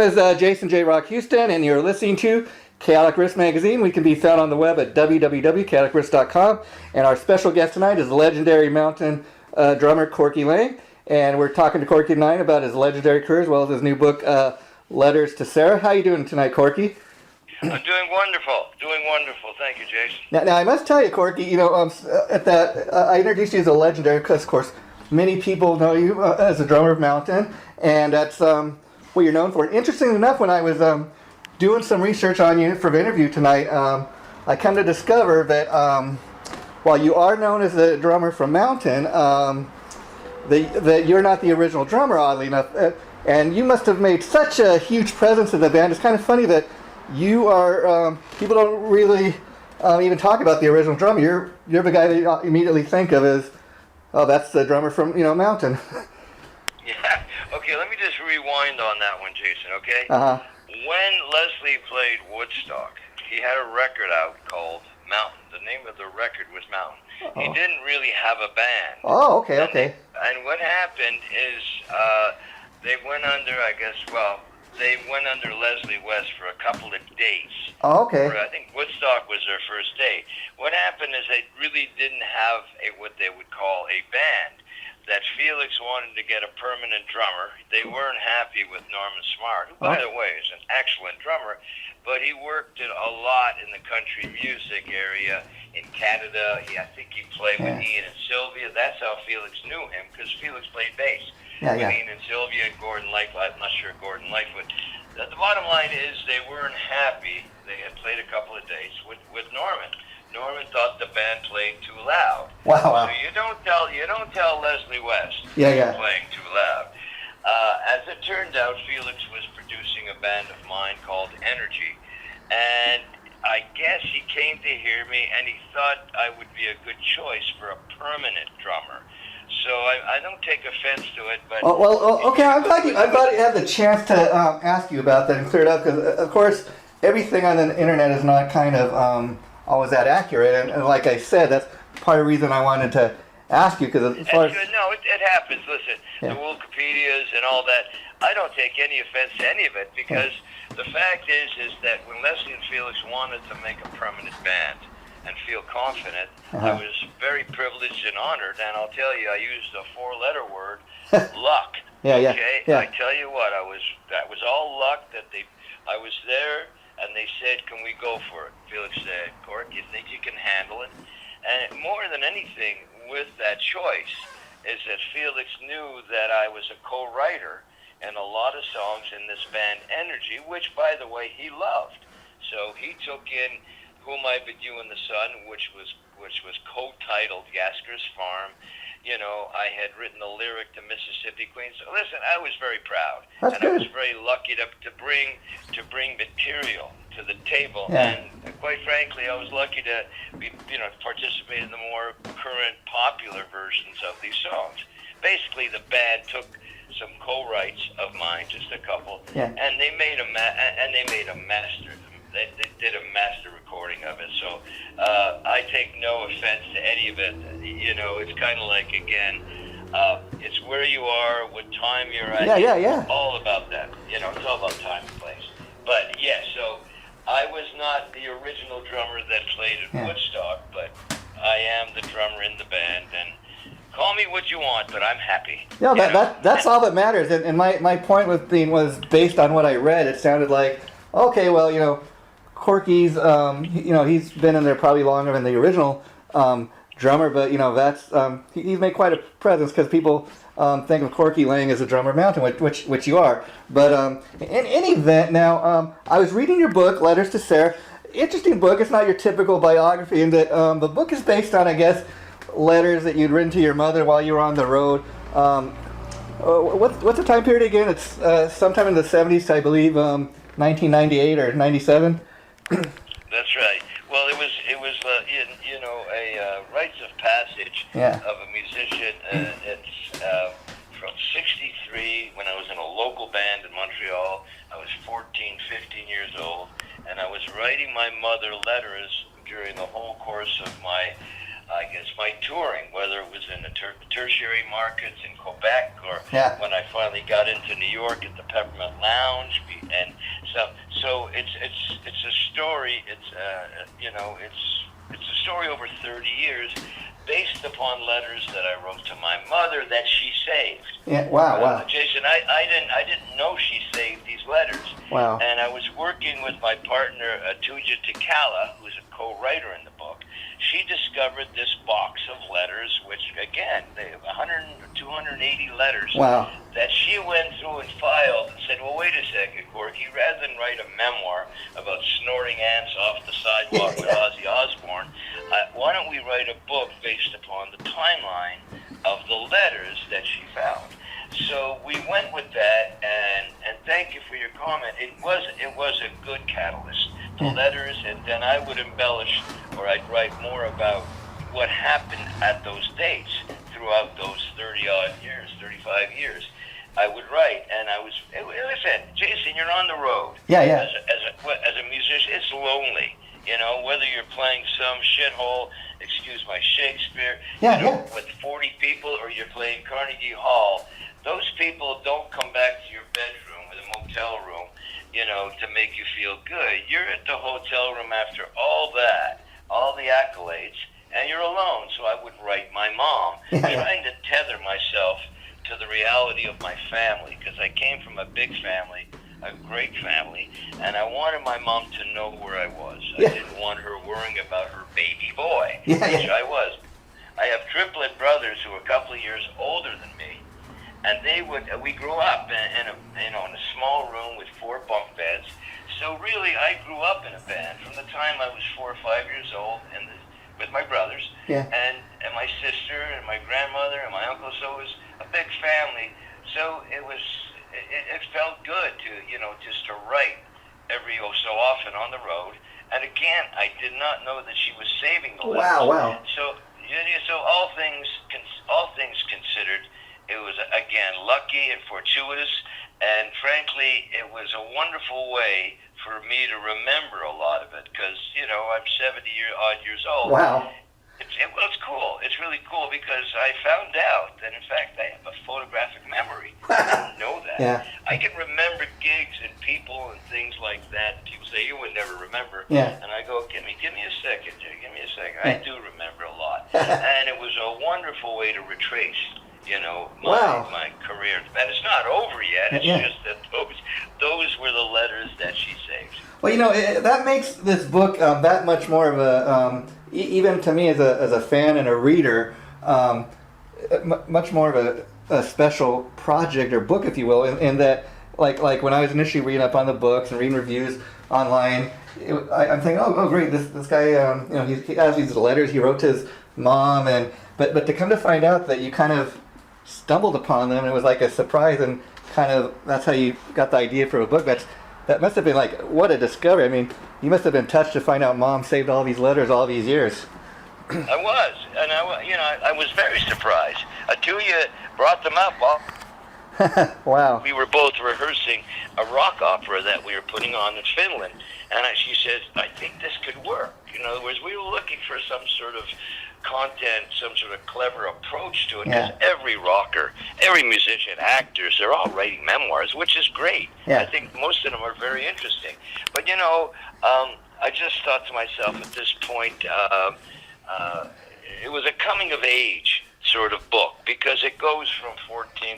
is Jason JROCK Houston, and you're listening to Chaotic Riffs Magazine. We can be found on the web at www.chaoticriffs.com. And our special guest tonight is legendary mountain drummer Corky Laing. And we're talking to Corky tonight about his legendary career as well as his new book, Letters to Sarah. How are you doing tonight, Corky? I'm doing wonderful. Thank you, Jason. Now I must tell you, Corky, I introduced you as a legendary because, of course, many people know you as a drummer of Mountain, and that's what you're known for. Interestingly enough, when I was doing some research on you for the interview tonight, I come to discover that while you are known as a drummer from Mountain, that you're not the original drummer, oddly enough. And you must have made such a huge presence in the band. It's kind of funny that you are, people don't really even talk about the original drummer. You're the guy that you immediately think of as, oh, that's the drummer from, Mountain. Yeah. Okay, let me just rewind on that one, Jason, okay? Uh-huh. When Leslie played Woodstock, he had a record out called Mountain. The name of the record was Mountain. Uh-oh. He didn't really have a band. Oh, okay. And what happened is they went under, they went under Leslie West for a couple of days. Oh, okay. I think Woodstock was their first day. What happened is they really didn't have what they would call a band. That Felix wanted to get a permanent drummer. They weren't happy with Norman Smart, who, by the way, is an excellent drummer, but he worked a lot in the country music area in Canada. I think he played with Ian and Sylvia. That's how Felix knew him, because Felix played bass. With Ian and Sylvia and Gordon Lightfoot. I'm not sure Gordon Lightfoot. The bottom line is they weren't happy. They had played a couple of days with Norman. Norman thought the band played too loud. Wow. So you don't tell Leslie West playing too loud. As it turned out, Felix was producing a band of mine called Energy, and I guess he came to hear me, and he thought I would be a good choice for a permanent drummer. So I don't take offense to it, but okay. I'm glad you had the chance to ask you about that and clear it up, because of course everything on the internet is not kind of always that accurate, and like I said, that's part of the reason I wanted to ask you, because as far as... No, it happens. Listen, the Wikipedias and all that, I don't take any offense to any of it, because the fact is that when Leslie and Felix wanted to make a permanent band and feel confident, I was very privileged and honored, and I'll tell you, I used a 4-letter word, luck. Okay? I tell you what, that was all luck that I was there, and they said, can we go for it? Felix said, Cork, you think you can handle it? And more than anything, with that choice, is that Felix knew that I was a co-writer in a lot of songs in this band, Energy, which, by the way, he loved. So he took in Whom I But You in the Sun, which was co-titled Yasker's Farm. I had written a lyric to Mississippi Queen. So listen, I was very proud. That's good. I was very lucky to bring material to the table. And quite frankly, I was lucky to participate in the more current popular versions of these songs. Basically, the band took some co-writes of mine, just a couple, and they made a master. They did a master recording of it. So I take no offense to any of it. It's kind of like, again, it's where you are, what time you're at. It's all about that. It's all about time and place. But so I was not the original drummer that played at Woodstock, but I am the drummer in the band, and call me what you want, but I'm happy. That's all that matters. And my point was based on what I read. It sounded like, okay, well, Corky's, he's been in there probably longer than the original drummer, but that's he's made quite a presence, because people think of Corky Laing as a drummer of Mountain, which you are. But in any event, now I was reading your book, Letters to Sarah. Interesting book. It's not your typical biography, in that the book is based on, I guess, letters that you'd written to your mother while you were on the road. What's the time period again? It's sometime in the 70s, I believe, 1998 or 97. That's right. Well, it was a rites of passage of a musician. It's from '63, when I was in a local band in Montreal. I was 14, 15 years old, and I was writing my mother letters during the whole course of my touring, whether it was in the tertiary markets in Quebec, or when I finally got into New York at the Peppermint Lounge, So it's a story. It's it's a story over 30 years, based upon letters that I wrote to my mother that she saved. Yeah. Wow. Jason, I didn't know she saved these letters. Wow. And I was working with my partner, Tuja Takala, who's a co-writer in the book. She discovered this box of letters, which, again, they have 100 or 280 letters. Wow. That she went through and filed and said, well, wait a second, Corky, rather than write a memoir about snorting ants off the sidewalk with Ozzy Osbourne, why don't we write a book based upon the timeline of the letters that she found? So we went with that, and thank you for your comment. It was a good catalyst, the letters, and then I would embellish, or I'd write more about what happened at those dates throughout those 30-odd years, 35 years. I would write, and listen, Jason, you're on the road. Yeah. As a musician, it's lonely. You know, whether you're playing some shithole, excuse my Shakespeare, with 40 people, or you're playing Carnegie Hall, those people don't come back to your bedroom or the motel room, to make you feel good. You're at the hotel room after all that, all the accolades, and you're alone. So I would write my mom, trying to tether myself to the reality of my family, because I came from a big family, a great family, and I wanted my mom to know where I was. I didn't want her worrying about her baby boy, which I was. I have triplet brothers who are a couple of years older than me, and we grew up in a small room with 4 bunk beds. So really, I grew up in a band from the time I was 4 or 5 years old, with my brothers, and my sister and my grandmother and my uncle. So it was a big family. So it felt good to just to write every so often on the road. And again, I did not know that she was saving the letters. Wow. So all things considered, it was again lucky and fortuitous, and frankly, it was a wonderful way for me to remember a lot of it, because I'm 70-odd years old. Wow. It's cool. It's really cool, because I found out that, in fact, I have a photographic memory. I didn't know that. Yeah. I can remember gigs and people and things like that. People say, you would never remember. Yeah. And I go, give me a second, Jay. Give me a second. I do remember a lot. And it was a wonderful way to retrace, my career. And it's not over yet. It's just that those were the letters that she saved. Well, that makes this book that much more of a, even to me as a fan and a reader, much more of a special project or book, if you will, in that, like when I was initially reading up on the books and reading reviews online, I'm thinking, oh great, this guy, he has these letters he wrote to his mom, but to come to find out that you kind of stumbled upon them, it was like a surprise, and kind of that's how you got the idea for a book. That must have been like, what a discovery. I mean, you must have been touched to find out Mom saved all these letters all these years. I was, and I was very surprised. Atuya brought them up. Wow. We were both rehearsing a rock opera that we were putting on in Finland, and she said, I think this could work. In other words, we were looking for some sort of content, some sort of clever approach to it, because every rocker, every musician, actors, they're all writing memoirs, which is great. I think most of them are very interesting. But I just thought to myself at this point, it was a coming of age sort of book, because it goes from 13,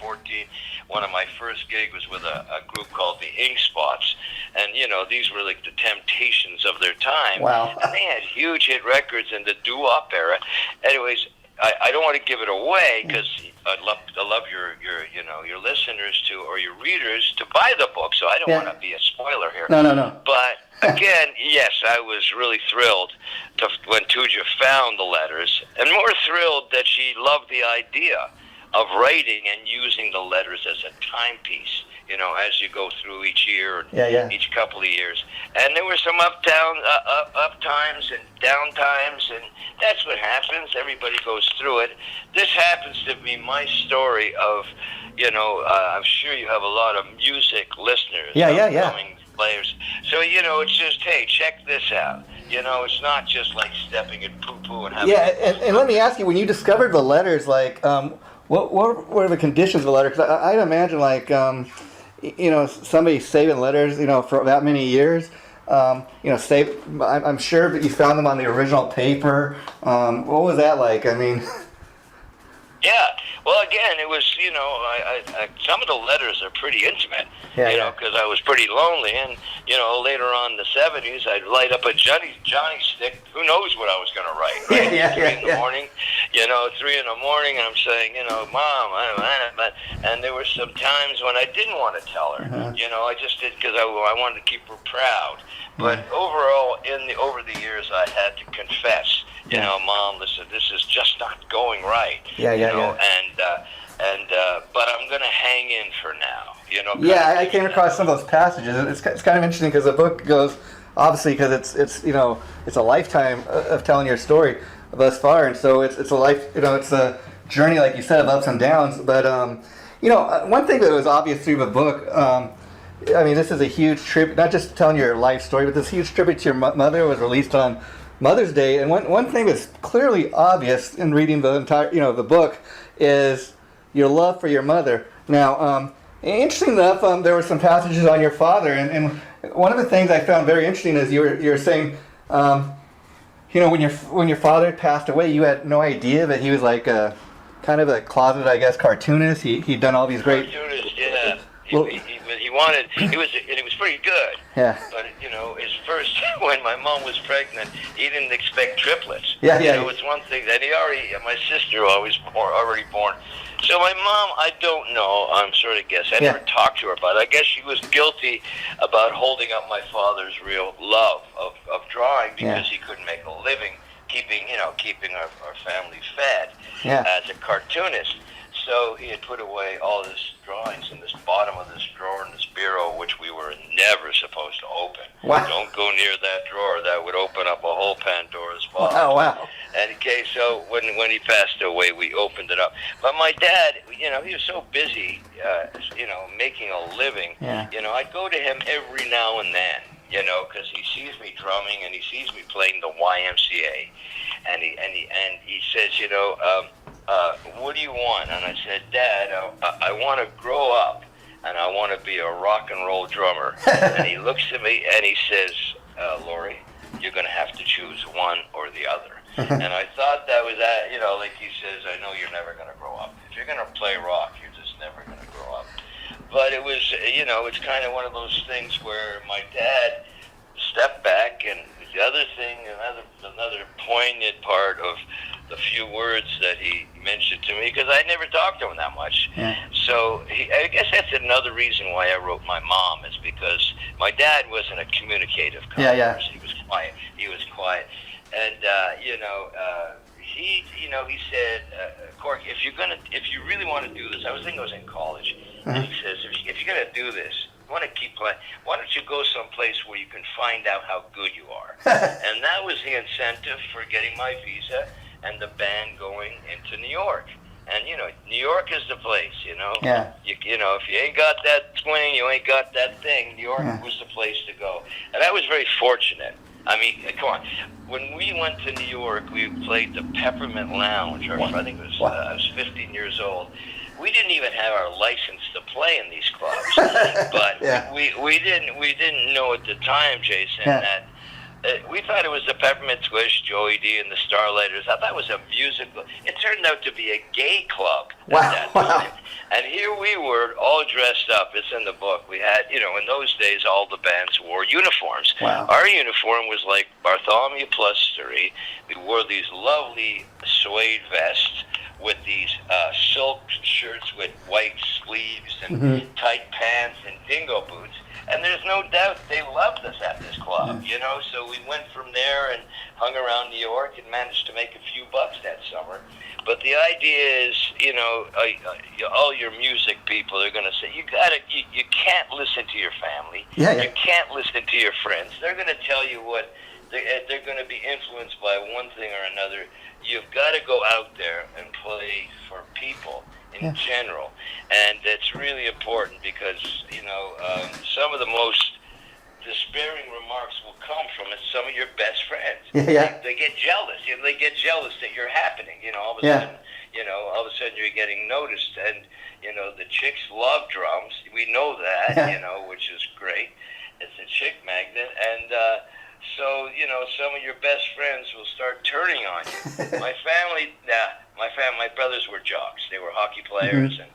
14. One of my first gigs was with a group called the Ink Spots, and these were like the Temptations of their time. Wow. And they had huge hit records in the doo-wop era. Anyways, I don't want to give it away, because I'd love your listeners to, or your readers to buy the book, so I don't want to be a spoiler here. No. But again, yes, I was really thrilled when Tuja found the letters, and more thrilled that she loved the idea of writing and using the letters as a timepiece, as you go through each year, each couple of years. And there were some up times and down times, and that's what happens. Everybody goes through it. This happens to be my story of, I'm sure you have a lot of music listeners. Upcoming players. So, it's just, hey, check this out. It's not just like stepping in poo-poo and having... Yeah, and let me ask you, when you discovered the letters, like, what were the conditions of the letter? Because I'd imagine, like, somebody saving letters, for that many years. I'm sure that you found them on the original paper. What was that like? I mean, yeah. Well, again, it was, some of the letters are pretty intimate, because I was pretty lonely. And, later on in the 70s, I'd light up a Johnny stick. Who knows what I was going to write, right? 3 in the morning, 3 in the morning, and I'm saying, Mom, and there were some times when I didn't want to tell her. I just did because I wanted to keep her proud. But overall, over the years, I had to confess, Mom, listen, this is just not going right. But I'm going to hang in for now. I came across some of those passages. It's kind of interesting because the book goes, obviously, because it's a lifetime of telling your story thus far, and so it's a life, it's a journey, like you said, of ups and downs. But one thing that was obvious through the book. This is a huge tribute, not just telling your life story, but this huge tribute to your mother was released on Mother's Day. And one thing that's clearly obvious in reading the entire, the book, is your love for your mother. Now, interesting enough, there were some passages on your father, and one of the things I found very interesting is you were saying, when your father passed away, you had no idea that he was like a kind of a closet, I guess, cartoonist. He'd done all these great. Cartoonist, yeah. He was pretty good. Yeah. But, his first, when my mom was pregnant, he didn't expect triplets. Yeah. It's one thing that my sister already born. So my mom, I don't know, I'm sort of guess. I never talked to her about it. I guess she was guilty about holding up my father's real love of drawing because he couldn't make a living keeping our family fed as a cartoonist. So he had put away all his drawings in this bottom of this drawer in this bureau, which we were never supposed to open. Wow. Don't go near that drawer. That would open up a whole Pandora's box. Oh, wow. And okay, so when he passed away, we opened it up. But my dad, he was so busy, making a living. Yeah. I'd go to him every now and then, because he sees me drumming and he sees me playing the YMCA, and he says, what do you want? And I said, Dad, I want to grow up and I want to be a rock and roll drummer. And he looks at me and he says, Laurie, you're going to have to choose one or the other. And I thought that was that, like he says, I know you're never going to grow up. If you're going to play rock, you're just never going to grow up. But it was, it's kind of one of those things where my dad stepped back, and the other thing, another poignant part of the few words that he mentioned to me, because I never talked to him that much. Yeah. So I guess that's another reason why I wrote my mom, is because my dad wasn't a communicative kind of person. He was quiet. And, he said, Corky, if you really want to do this, I think I was in college, and he says, if you're going to do this, you want to keep playing, why don't you go someplace where you can find out how good you are? And that was the incentive for getting my visa and the band going into New York. And, New York is the place, Yeah. If you ain't got that swing, you ain't got that thing, New York was the place to go. And I was very fortunate. I mean, come on. When we went to New York, we played the Peppermint Lounge. I think it was, I was 15 years old. We didn't even have our license to play in these clubs. But we didn't know at the time, Jason, that we thought it was the Peppermint Swish, Joey D, and the Starlighters. I thought it was a musical. It turned out to be a gay club at that time. And here we were, all dressed up. It's in the book. We had, in those days, all the bands wore uniforms. Wow. Our uniform was like Bartholomew plus 3. We wore these lovely suede vests with these silk shirts with white sleeves and tight pants and dingo boots. And there's no doubt they loved us at this club, so we went from there and hung around New York and managed to make a few bucks that summer. But the idea is, all your music people are going to say, you can't listen to your family. You can't listen to your friends. They're going to tell you what, they're going to be influenced by one thing or another. You've got to go out there and play for people in general. And it's really important because, some of the most despairing remarks will come from some of your best friends. They get jealous. They get jealous that you're happening. All of a sudden, you know, all of a sudden you're getting noticed, and you know the chicks love drums. We know that, you know, which is great. It's a chick magnet, and so you know some of your best friends will start turning on you. My brothers were jocks. They were hockey players, and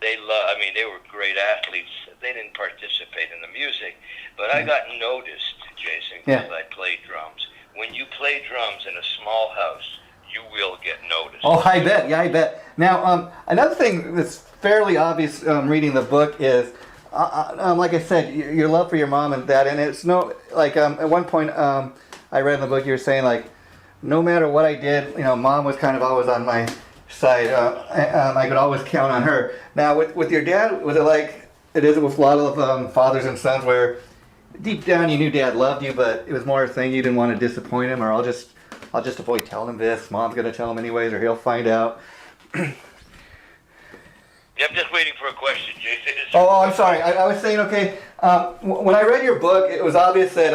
they were great athletes. They didn't participate in the music, but I got noticed, Jason, because I played drums. When you play drums in a small house, you will get noticed. Oh, I bet. Yeah, I bet. Now, another thing that's fairly obvious reading the book is, like I said, your love for your mom and dad. And it's at one point I read in the book you were saying, like, no matter what I did, you know, mom was kind of always on my side. I could always count on her. Now, with your dad, was it like it is with a lot of fathers and sons where deep down you knew dad loved you, but it was more a thing you didn't want to disappoint him, or I'll just avoid telling him this. Mom's going to tell him anyways, or he'll find out. I'm just waiting for a question, Jason. Oh, I'm sorry. I was saying, okay, when I read your book, it was obvious that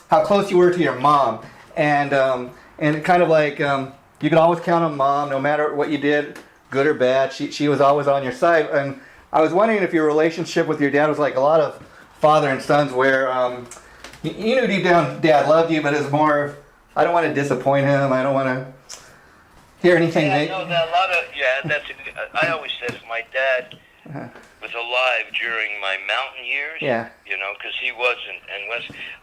how close you were to your mom, and kind of like you could always count on mom, no matter what you did, good or bad. She was always on your side, and I was wondering if your relationship with your dad was like a lot of father and sons, where you knew deep down dad loved you, but it was more, I don't want to disappoint him. I don't want to hear anything. I know that a lot of I always said if my dad was alive during my mountain years, you know, because he wasn't, and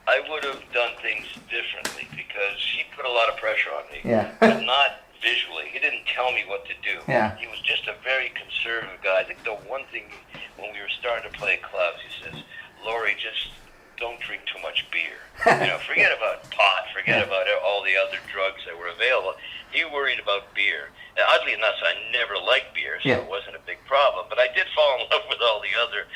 I would have done things differently, because he put a lot of pressure on me, but not visually. He didn't tell me what to do. He was just a very conservative guy. I think the one thing when we were starting to play clubs, he says, Laurie, just don't drink too much beer. You know, forget about pot, forget about all the other drugs that were available. He worried about beer. Now, oddly enough, I never liked beer, so it wasn't a big problem. But I did fall in love with all the other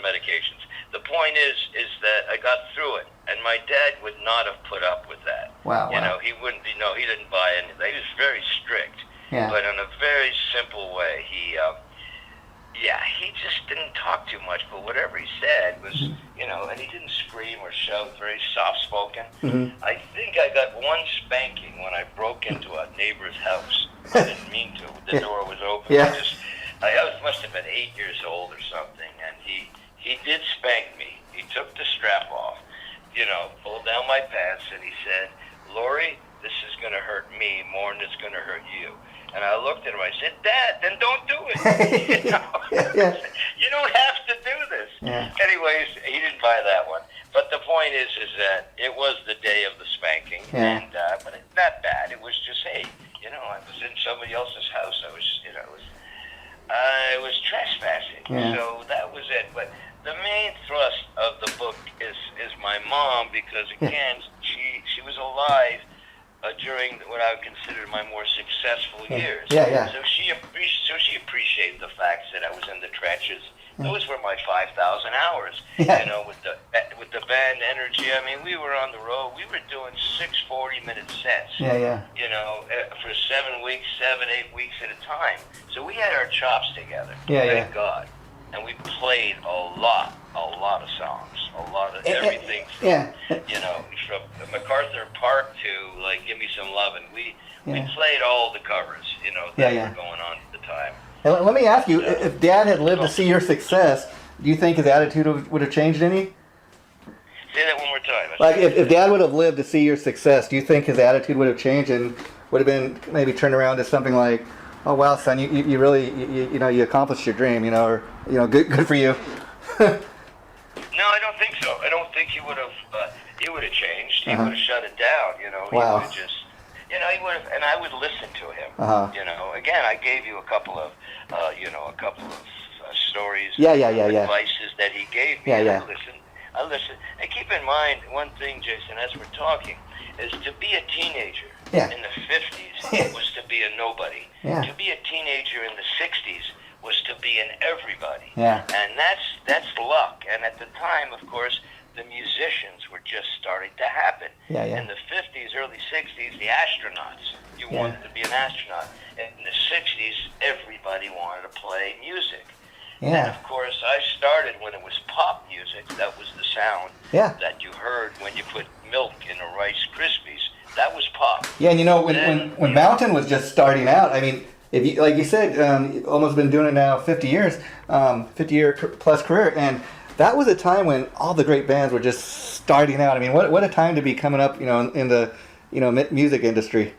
medications. The point is that I got through it, and my dad would not have put up with that. You know, he wouldn't. You know, he didn't buy anything. He was very strict, but in a very simple way. He just didn't talk too much, but whatever he said was, you know, and he didn't scream or shout, very soft-spoken. I think I got one spanking when I broke into a neighbor's house. I didn't mean to. The door was open. I must have been 8 years old or something, and he did spank me. He took the strap off, you know, pulled down my pants, and he said, Laurie, this is going to hurt me more than it's going to hurt you. And I looked at him, I said, Dad, then don't do it. You know? You don't have to do this. Anyways, he didn't buy that one. But the point is that it was the day of the spanking, and but it's not bad. It was just, hey, you know, I was in somebody else's house. I was trespassing. So that was it. But the main thrust of the book is my mom, because again, she was alive during what I would consider my more successful years. So she appreciated the fact that I was in the trenches. Those were my 5,000 hours. You know, with the band energy. I mean, we were on the road. We were doing 6 40-minute sets. You know, for 7 weeks, 8 weeks at a time. So we had our chops together. Thank God. And we played a lot of songs, a lot of everything. You know, from MacArthur Park to like "Give Me Some Lovin'." We played all the covers, you know, that were going on at the time. And let me ask you, if Dad had lived to see your success, do you think his attitude would have changed any? Say that one more time. Like if Dad would have lived to see your success, do you think his attitude would have changed and would have been maybe turned around to something like, oh wow, son, you really you know, you accomplished your dream, you know, or you know, good for you. No, I don't think so. I don't think he would have. He would have changed. He would have shut it down. You know, he would have just. You know, he would have, and I would listen to him. You know, again, I gave you a couple of, stories, advices that he gave me. I listened. And keep in mind one thing, Jason, as we're talking, is to be a teenager in the 50s was to be a nobody. To be a teenager in the 60s was to be an everybody. And that's luck. And at the time, of course, the musicians were just starting to happen. In the 50s, early 60s, the astronauts. You wanted to be an astronaut. In the 60s, everybody wanted to play music. And of course, I started when it was pop music. That was the sound that you heard when you put milk in a Rice Krispies. That was pop. And you know, when Mountain was just starting out, I mean, if you, like you said, you've almost been doing it now 50 years, 50-year plus career, and that was a time when all the great bands were just starting out. I mean, what a time to be coming up, in the, music industry.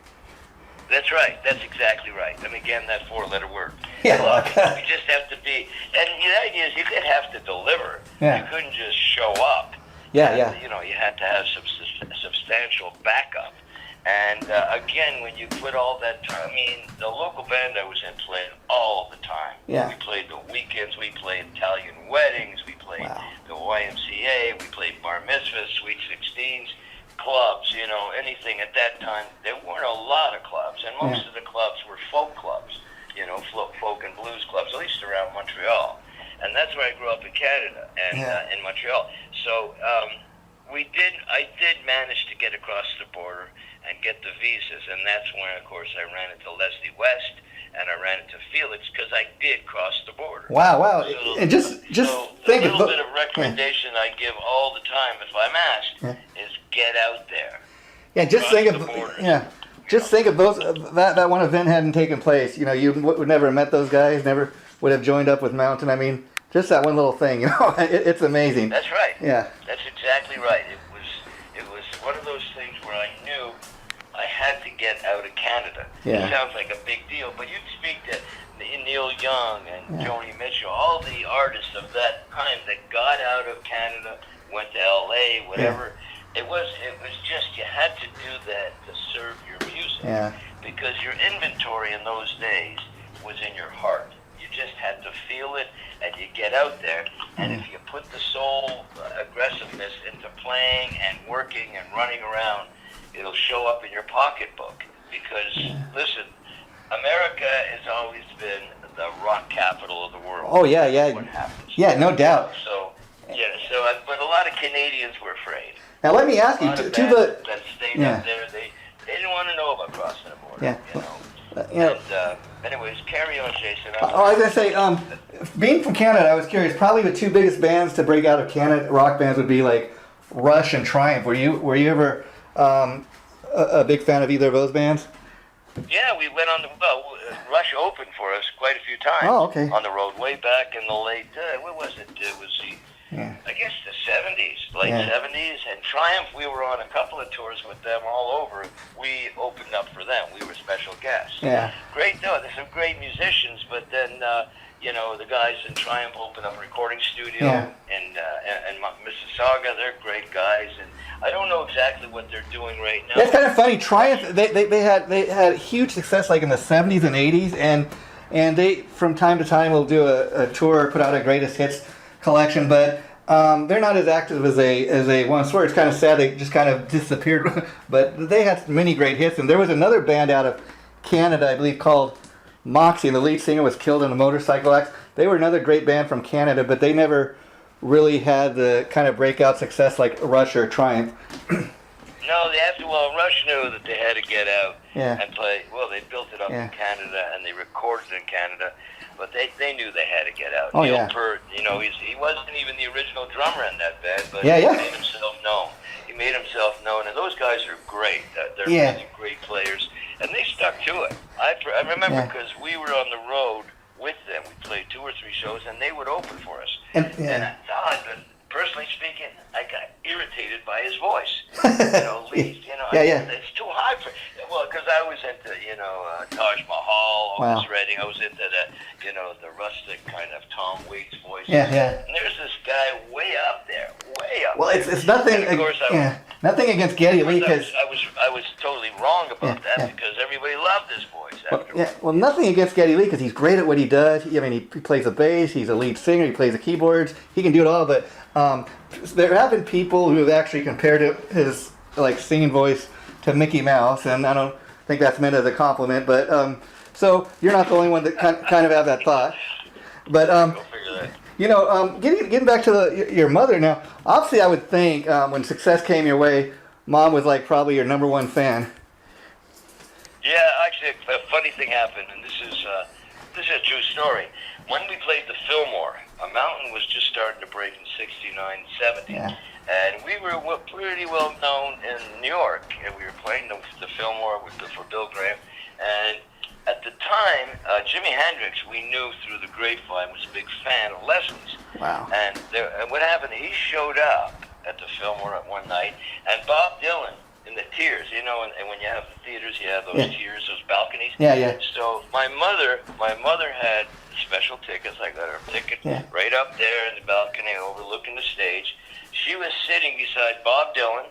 That's right. That's exactly right. And again, that four-letter word. Yeah. You just have to be, and the idea is you could have to deliver. Yeah. You couldn't just show up. Yeah, yeah. You had to have some substantial backup. And again, when you put all that time, I mean, the local band I was in played all the time. Yeah. We played the weekends, we played Italian weddings, we played the YMCA, we played bar mitzvahs, sweet 16s, clubs, anything at that time. There weren't a lot of clubs, and most of the clubs were folk clubs, folk and blues clubs, at least around Montreal. And that's where I grew up in Canada, and in Montreal. So I did manage to get across the border and get the visas, and that's when, of course, I ran into Leslie West and I ran into Felix because I did cross the border. Wow! So, and just think a little bit of recommendation I give all the time if I'm asked is get out there. Yeah, just think of Just think if that one event hadn't taken place. You would never have met those guys. Never would have joined up with Mountain. I mean, just that one little thing. It's amazing. That's right. Yeah. That's exactly right. It was one of those things where I knew I had to get out of Canada. Yeah. It sounds like a big deal, but you'd speak to Neil Young and Joni Mitchell, all the artists of that time that got out of Canada, went to L.A., whatever. Yeah. It was just you had to do that to serve your music. Yeah. Because your inventory in those days was in your heart. You just had to feel it, and you get out there. And if you put the soul aggressiveness into playing and working and running around, it'll show up in your pocketbook. Because, listen, America has always been the rock capital of the world. Oh, yeah, yeah. What happens. Yeah, no doubt. But a lot of Canadians were afraid. Now, let me ask you, that stayed up there, they didn't want to know about crossing the border, anyways, carry on, Jason. I was going to say, being from Canada, I was curious, probably the two biggest bands to break out of Canada, rock bands, would be like Rush and Triumph. Were you ever a big fan of either of those bands? Yeah, we went on Rush opened for us quite a few times. Oh, okay. On the road, way back in the late, what was it? It was I guess the 70s, late 70s. And Triumph, we were on a couple of tours with them all over. We opened up for them. We were special guests. Yeah. Great, there's some great musicians, but then, the guys in Triumph opened up a recording studio in Mississauga. They're great guys, and I don't know exactly what they're doing right now. That's kind of funny. Triumph, they had huge success like in the 70s and 80s, and they from time to time will do a tour, put out a greatest hits collection, but they're not as active as they once were. It's kind of sad they just kind of disappeared, but they had many great hits. And there was another band out of Canada, I believe, called Moxie, and the lead singer was killed in a motorcycle accident. They were another great band from Canada, but they never really had the kind of breakout success like Rush or Triumph. No, Rush knew that they had to get out and play. Well, they built it up in Canada and they recorded in Canada, but they knew they had to get out. Oh, Neil Peart, he wasn't even the original drummer in that band, but he made himself known. He made himself known, and those guys are great. They're really great players, and they stuck to it. I remember because we were on the road with them. We played 2 or 3 shows, and they would open for us. And it's odd, but personally speaking, I got irritated by his voice. It's too high for. Well, because I was into Taj Mahal, Otis Redding. I was into the rustic kind of Tom Waits voice. And there's this guy way up there, way up. Well, it's nothing. And of course, nothing against Geddy Lee, because I was totally wrong about that because everybody loved his voice. Well, nothing against Geddy Lee because he's great at what he does. He plays the bass. He's a lead singer. He plays the keyboards. He can do it all. But there have been people who have actually compared his singing voice to Mickey Mouse, and I don't think that's meant as a compliment. But so you're not the only one that kind of have that thought. But getting back to your mother now. Obviously, I would think when success came your way, Mom was probably your number one fan. Yeah, actually, a funny thing happened, and this is a true story. When we played the Fillmore, Mountain was just starting to break in '69, '70, and we were pretty well known in New York, and we were playing the Fillmore for Bill Graham, and at the time, Jimi Hendrix, we knew through the grapevine, was a big fan of Leslie's. Wow. And what happened, he showed up at the Fillmore one night, and Bob Dylan, in the tiers, you know, and when you have the theaters, you have those tiers, those balconies. Yeah, yeah. So my mother had special tickets. I got her ticket right up there in the balcony overlooking the stage. She was sitting beside Bob Dylan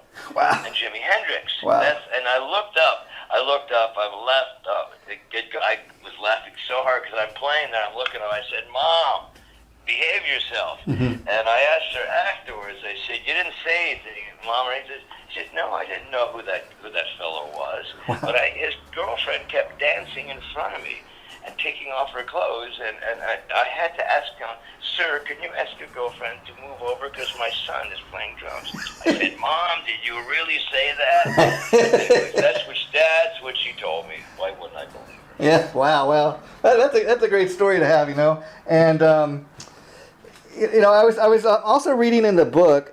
and Jimi Hendrix. Wow. And I looked up. I laughed. I was laughing so hard because I'm playing there. I'm looking at her. I said, "Mom, behave yourself." Mm-hmm. And I asked her afterwards. I said, "You didn't say anything, Mom?" Or anything. She said, "No, I didn't know who that fellow was." Wow. But his girlfriend kept dancing in front of me and taking off her clothes, and I had to ask him, "Sir, can you ask your girlfriend to move over because my son is playing drums?" I said, "Mom, did you really say that?" That's what she told me. Why wouldn't I believe her? Yeah. Wow. Well, that's a great story to have, you know. And you know, I was also reading in the book.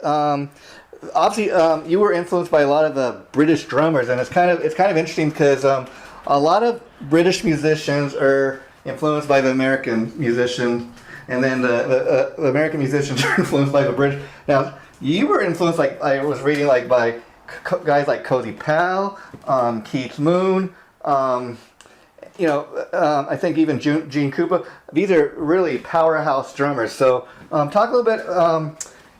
Obviously, you were influenced by a lot of the British drummers, and it's kind of interesting because a lot of British musicians are influenced by the American musician, and then the American musicians are influenced by the British. Now, you were influenced, like I was reading, like by guys like Cozy Powell, Keith Moon. You know, I think even Gene Krupa. These are really powerhouse drummers. So, talk a little bit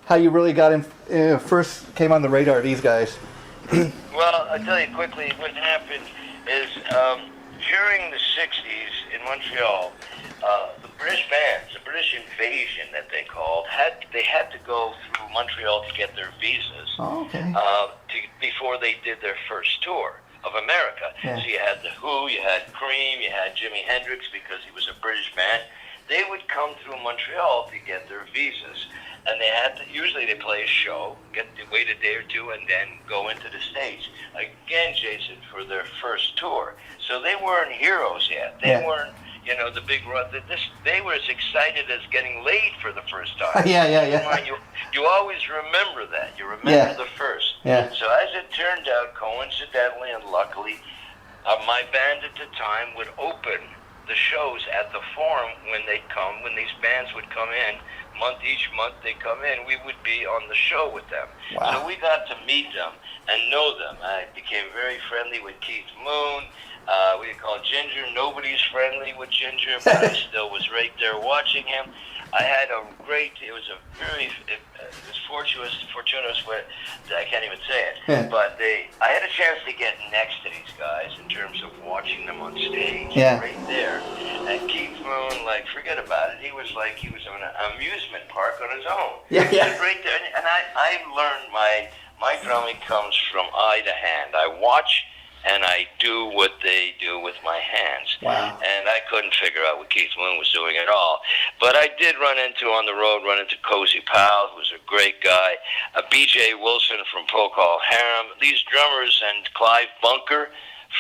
how you really got in, first came on the radar of these guys. Well, I'll tell you quickly what happened is during the 60s in Montreal, the British bands, the British invasion that they called, had to go through Montreal to get their visas before they did their first tour of America. Yeah. So you had The Who, you had Cream, you had Jimi Hendrix because he was a British band. They would come through Montreal to get their visas. And usually they play a show, wait a day or two, and then go into the States. Again, Jason, for their first tour. So they weren't heroes yet. They weren't, you know, the big run. They were as excited as getting laid for the first time. You always remember that. You remember the first. Yeah. So as it turned out, coincidentally and luckily, my band at the time would open the shows at the Forum when these bands would come in. Each month they come in, we would be on the show with them. Wow. So we got to meet them and know them. I became very friendly with Keith Moon. We call Ginger. Nobody's friendly with Ginger, but I still was right there watching him. I had it was a very fortuitous way, I can't even say it, but I had a chance to get next to these guys in terms of watching them on stage, right there. And Keith Moon, forget about it. He was in an amusement park on his own. Right there. And I learned my drumming comes from eye to hand. I watch and I do what they do with my hands. Wow. And I couldn't figure out what Keith Moon was doing at all. But I did run into Cozy Powell, who's a great guy, B.J. Wilson from Procol Harum, these drummers, and Clive Bunker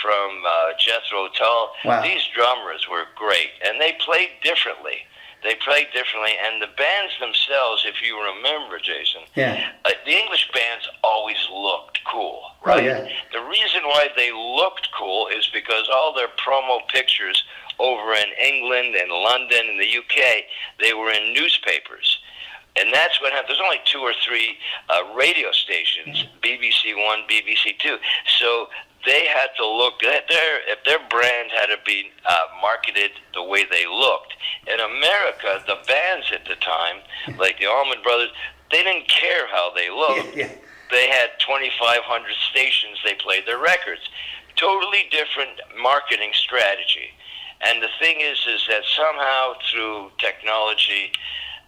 from Jethro Tull. Wow. These drummers were great, and they played differently. And the bands themselves, if you remember, Jason, the English bands always looked cool, right? Oh, yeah. The reason why they looked cool is because all their promo pictures over in England and London and the UK, they were in newspapers. And that's what happened. There's only 2 or 3 radio stations, BBC One, BBC Two. So they had to look, if their brand had to be marketed the way they looked. In America, the bands at the time, like the Allman Brothers, they didn't care how they looked. They had 2,500 stations they played their records. Totally different marketing strategy. And the thing is that somehow through technology,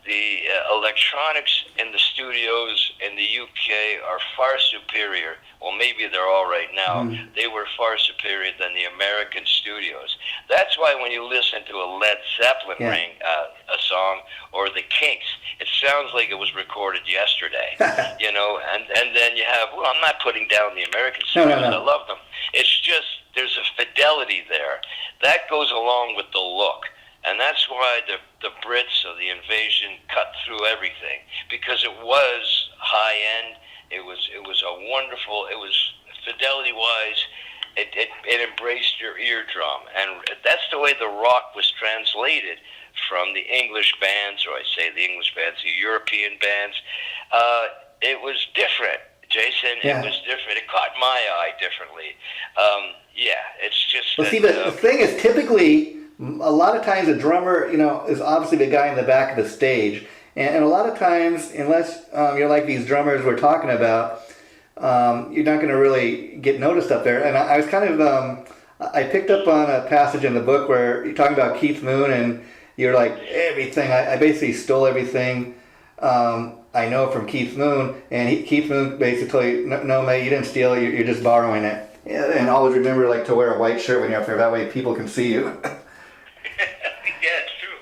the electronics in the studios in the UK are far superior. Well, maybe they're all right now. They were far superior than the American studios. That's why when you listen to a Led Zeppelin a song, or the Kinks, it sounds like it was recorded yesterday. You know, and then you have, well, I'm not putting down the American studios. I love them. It's just there's a fidelity there. That goes along with the look. And that's why the Brits of the invasion cut through everything, because it was high end. It was a wonderful. It was fidelity wise. it embraced your eardrum, and that's the way the rock was translated from the English bands, or I say the English bands, the European bands. It was different, Jason. Yeah. It was different. It caught my eye differently. It's just. Well, see, the thing is, typically, a lot of times a drummer, is obviously the guy in the back of the stage, and a lot of times, unless you're like these drummers we're talking about, you're not going to really get noticed up there. And I was kind of, I picked up on a passage in the book where you're talking about Keith Moon, and you're like, everything, I basically stole everything I know from Keith Moon, and Keith Moon basically, no, mate, you didn't steal it, you're just borrowing it. And always remember, like, to wear a white shirt when you're up there, that way people can see you. Yeah, it's true.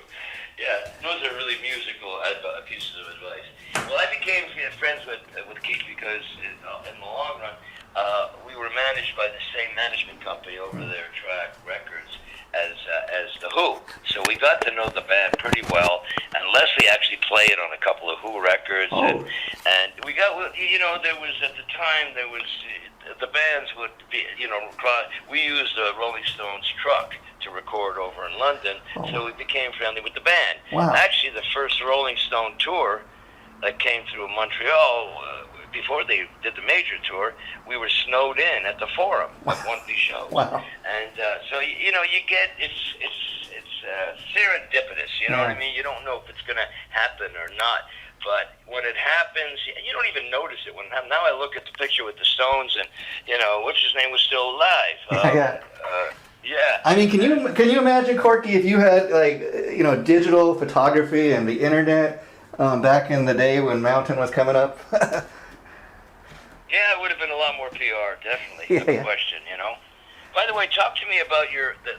Yeah, those are really musical pieces of advice. Well, I became friends with Keith because in the long run, we were managed by the same management company over there, JROCK Records, as the Who. So we got to know the band pretty well, and Leslie actually played on a couple of Who records, and we got, there was, at the time, the bands would be, we used the Rolling Stones truck to record over in London, so we became friendly with the band. Wow. Actually, the first Rolling Stone tour that came through Montreal, before they did the major tour, we were snowed in at the Forum with one of these shows. Wow. And so you get it's serendipitous. You know what I mean? You don't know if it's going to happen or not. But when it happens, you don't even notice it. Now I look at the picture with the Stones, and what's his name was still alive. Yeah. I mean, can you imagine, Corky, if you had digital photography and the internet back in the day when Mountain was coming up? Yeah, it would have been a lot more PR, definitely. No question, By the way, talk to me about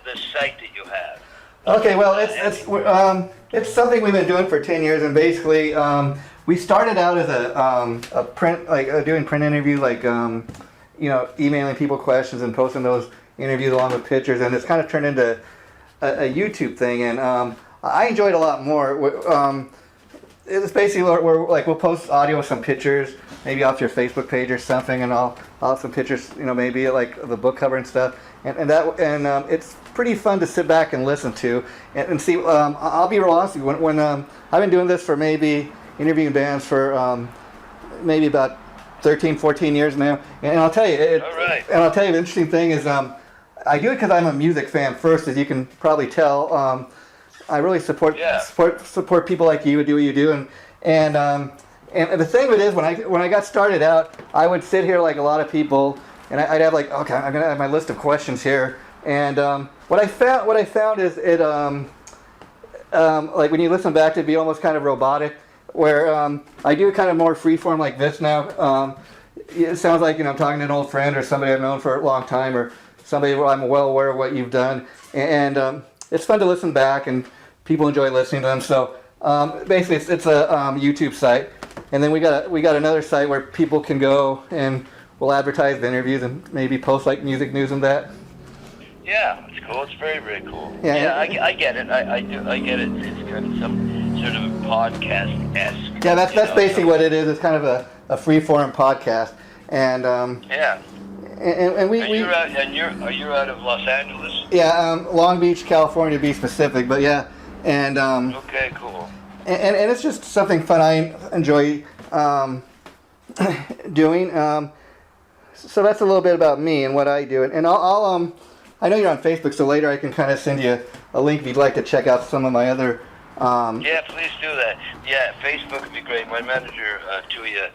the site that you have. Okay, well, it's something we've been doing for 10 years, and basically we started out as a print, doing print interviews, emailing people questions and posting those interviews along with pictures, and it's kind of turned into a YouTube thing, and I enjoyed it a lot more. It's basically where we'll post audio with some pictures, maybe off your Facebook page or something, and I'll have some pictures, maybe like the book cover and stuff, and it's pretty fun to sit back and listen to and see. I'll be real honest with you, when I've been doing this for maybe interviewing bands for maybe about 13, 14 years now, and I'll tell you, the interesting thing is I do it because I'm a music fan first, as you can probably tell. I really support people like you who do what you do, and the thing of it is, when I got started out, I would sit here like a lot of people, and I'd have I'm gonna have my list of questions here, and what I found is it when you listen back, it'd be almost kind of robotic, where I do kind of more freeform like this now. It sounds like I'm talking to an old friend or somebody I've known for a long time, or somebody where I'm well aware of what you've done, and it's fun to listen back, and people enjoy listening to them. So basically, it's a YouTube site, and then we got another site where people can go and we'll advertise the interviews and maybe post like music news and that. Yeah, it's cool. It's very, very cool. Yeah, I get it. I do. I get it. It's kind of some sort of a podcast-esque. Yeah, that's basically what it is. It's kind of a free-form podcast, and And we you're out of Los Angeles? Yeah, Long Beach, California, to be specific. But yeah, and okay, cool. And it's just something fun I enjoy doing. So that's a little bit about me and what I do. And I'll I know you're on Facebook, so later I can kind of send you a link if you'd like to check out some of my other. Yeah, please do that. Yeah, Facebook would be great. My manager, Tuya,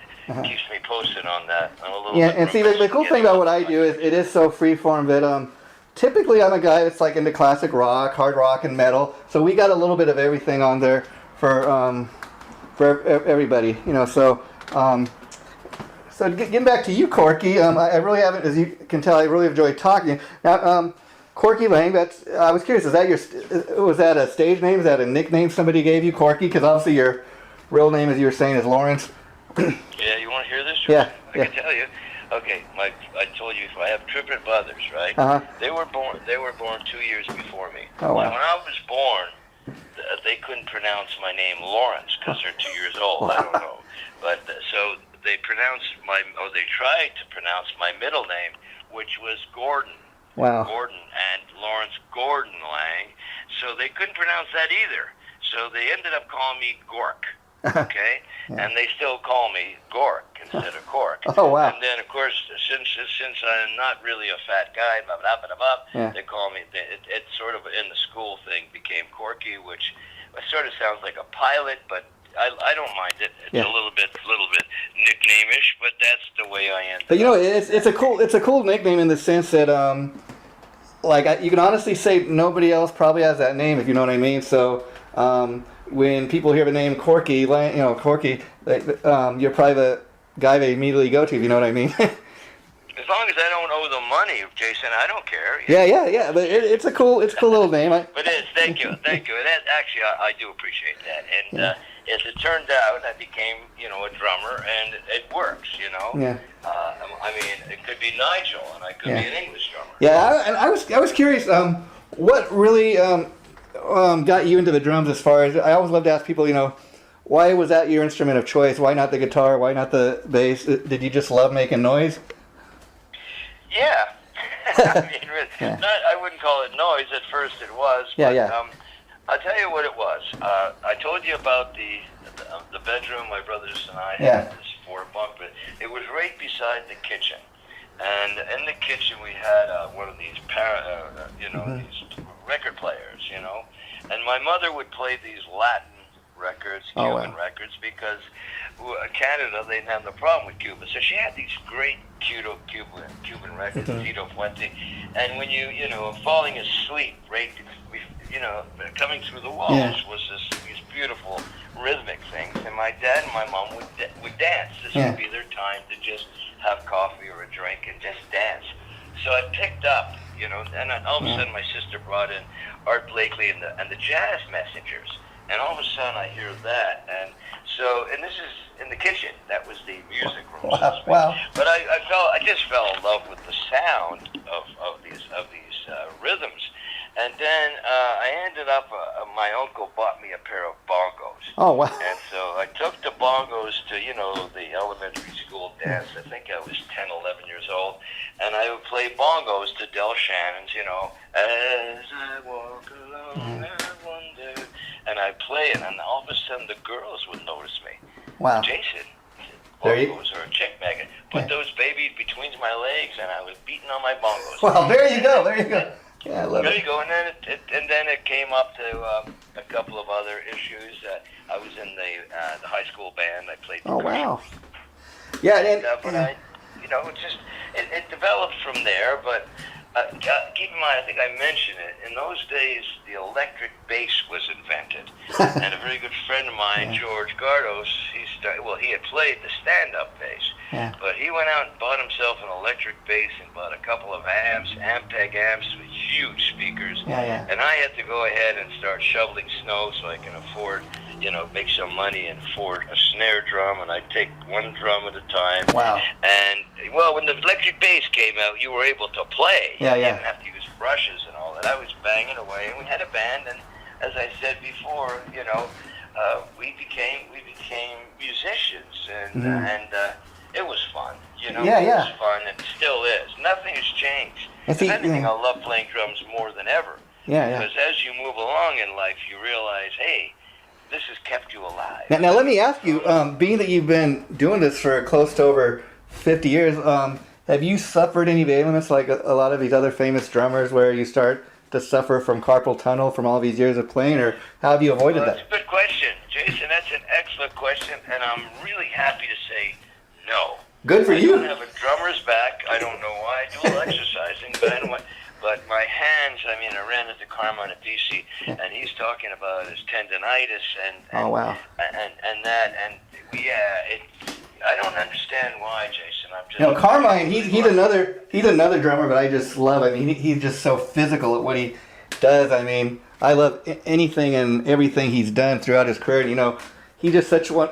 keeps me posted on that. And see, the cool thing about what I do is it is so freeform that typically I'm a guy that's like into classic rock, hard rock, and metal. So we got a little bit of everything on there for everybody, So getting back to you, Corky, I really haven't, as you can tell, I really enjoyed talking. Now, Corky Laing, I was curious, was that a stage name? Is that a nickname somebody gave you, Corky? Because obviously your real name, as you were saying, is Lawrence. Yeah, you want to hear this? Yeah. I can tell you. Okay, I told you I have triplett brothers, right? Uh-huh. They were born 2 years before me. Oh, wow. So when I was born, they couldn't pronounce my name Lawrence because they're 2 years old. I don't know, but so they tried to pronounce my middle name, which was Gordon. Wow. Gordon and Lawrence Gordon Laing. So they couldn't pronounce that either. So they ended up calling me Gork. Okay, and they still call me Gork instead of Cork. Oh wow! And then of course, since I'm not really a fat guy, blah, blah, blah, blah, they call me. It sort of in the school thing became Corky, which sort of sounds like a pilot, but I don't mind it. It's a little bit nickname-ish, but that's the way I am. But you know, it's a cool nickname in the sense that like you can honestly say nobody else probably has that name, if you know what I mean. So. When people hear the name Corky, Corky, you're probably the guy they immediately go to, if you know what I mean. As long as I don't owe them money, Jason, I don't care. Yeah. But it's a cool little name. But it is. Thank you. And that, actually, I do appreciate that. And as it turned out, I became, a drummer, and it works. Yeah. I mean, it could be Nigel, and I could be an English drummer. Yeah, and I was curious. What really got you into the drums? As far as I always love to ask people, why was that your instrument of choice? Why not the guitar? Why not the bass? Did you just love making noise? Yeah. I mean, I wouldn't call it noise. At first it was. But, I'll tell you what it was. I told you about the bedroom my brothers and I had, this 4-bunk, but it was right beside the kitchen. And in the kitchen we had one of these, these record players, and my mother would play these Latin records, Cuban records, because Canada, they didn't have the problem with Cuba. So she had these great Cuban records, Tito Fuente, and when falling asleep, right, coming through the walls was these beautiful rhythmic things, and my dad and my mom would dance. This would be their time to just have coffee or a drink and just dance. So I picked up, and all of a sudden my sister brought in Art Blakely and the Jazz Messengers, and all of a sudden I hear that, and this is in the kitchen. That was the music room. Wow. But I just fell in love with the sound of these rhythms, and then I ended up. My uncle bought me a pair of bongos. Oh wow. And so I took the bongos to the elementary school dance. I think I was 10, 11 years old, and I would play bongos to Del Shannon's, as I walk along, I wonder, and I'd play it, and all of a sudden the girls would notice me. Wow. Jason, bongos are a chick magnet. Put those babies between my legs, and I was beating on my bongos. Well, there you go. Yeah, I love there you go, and then it came up to a couple of other issues. I was in the high school band. I played percussion. Oh wow! Yeah, it developed from there. But keep in mind, I think I mentioned it. In those days, the electric bass was invented, and a very good friend of mine, George Gardos, he had played the stand-up bass, but he went out and bought himself an electric bass and bought a couple of amps, Ampeg amps with huge speakers, and I had to go ahead and start shoveling snow so I can afford, make some money and afford a snare drum, and I'd take one drum at a time. Wow. And, when the electric bass came out, you were able to play. You didn't have to use brushes and all that. I was banging away, and we had a band, and as I said before, we became musicians, and it was fun. It was fun, and it still is. Nothing has changed. If anything, I love playing drums more than ever. Because as you move along in life, you realize, hey, this has kept you alive. Now let me ask you, being that you've been doing this for close to over 50 years, have you suffered any ailments like a lot of these other famous drummers where you start to suffer from carpal tunnel from all these years of playing, or how have you avoided that? That's a good question, Jason. That's an excellent question, and I'm really happy to say no. Good for you. I don't have a drummer's back. I don't know why. I do a little exercising, but I don't want. But my hands, I ran into Carmine at PC, and he's talking about his tendonitis and oh wow, I don't understand why, Jason. I'm just Carmine, he's another drummer, but I just love him. He's just so physical at what he does. I love anything and everything he's done throughout his career. He's just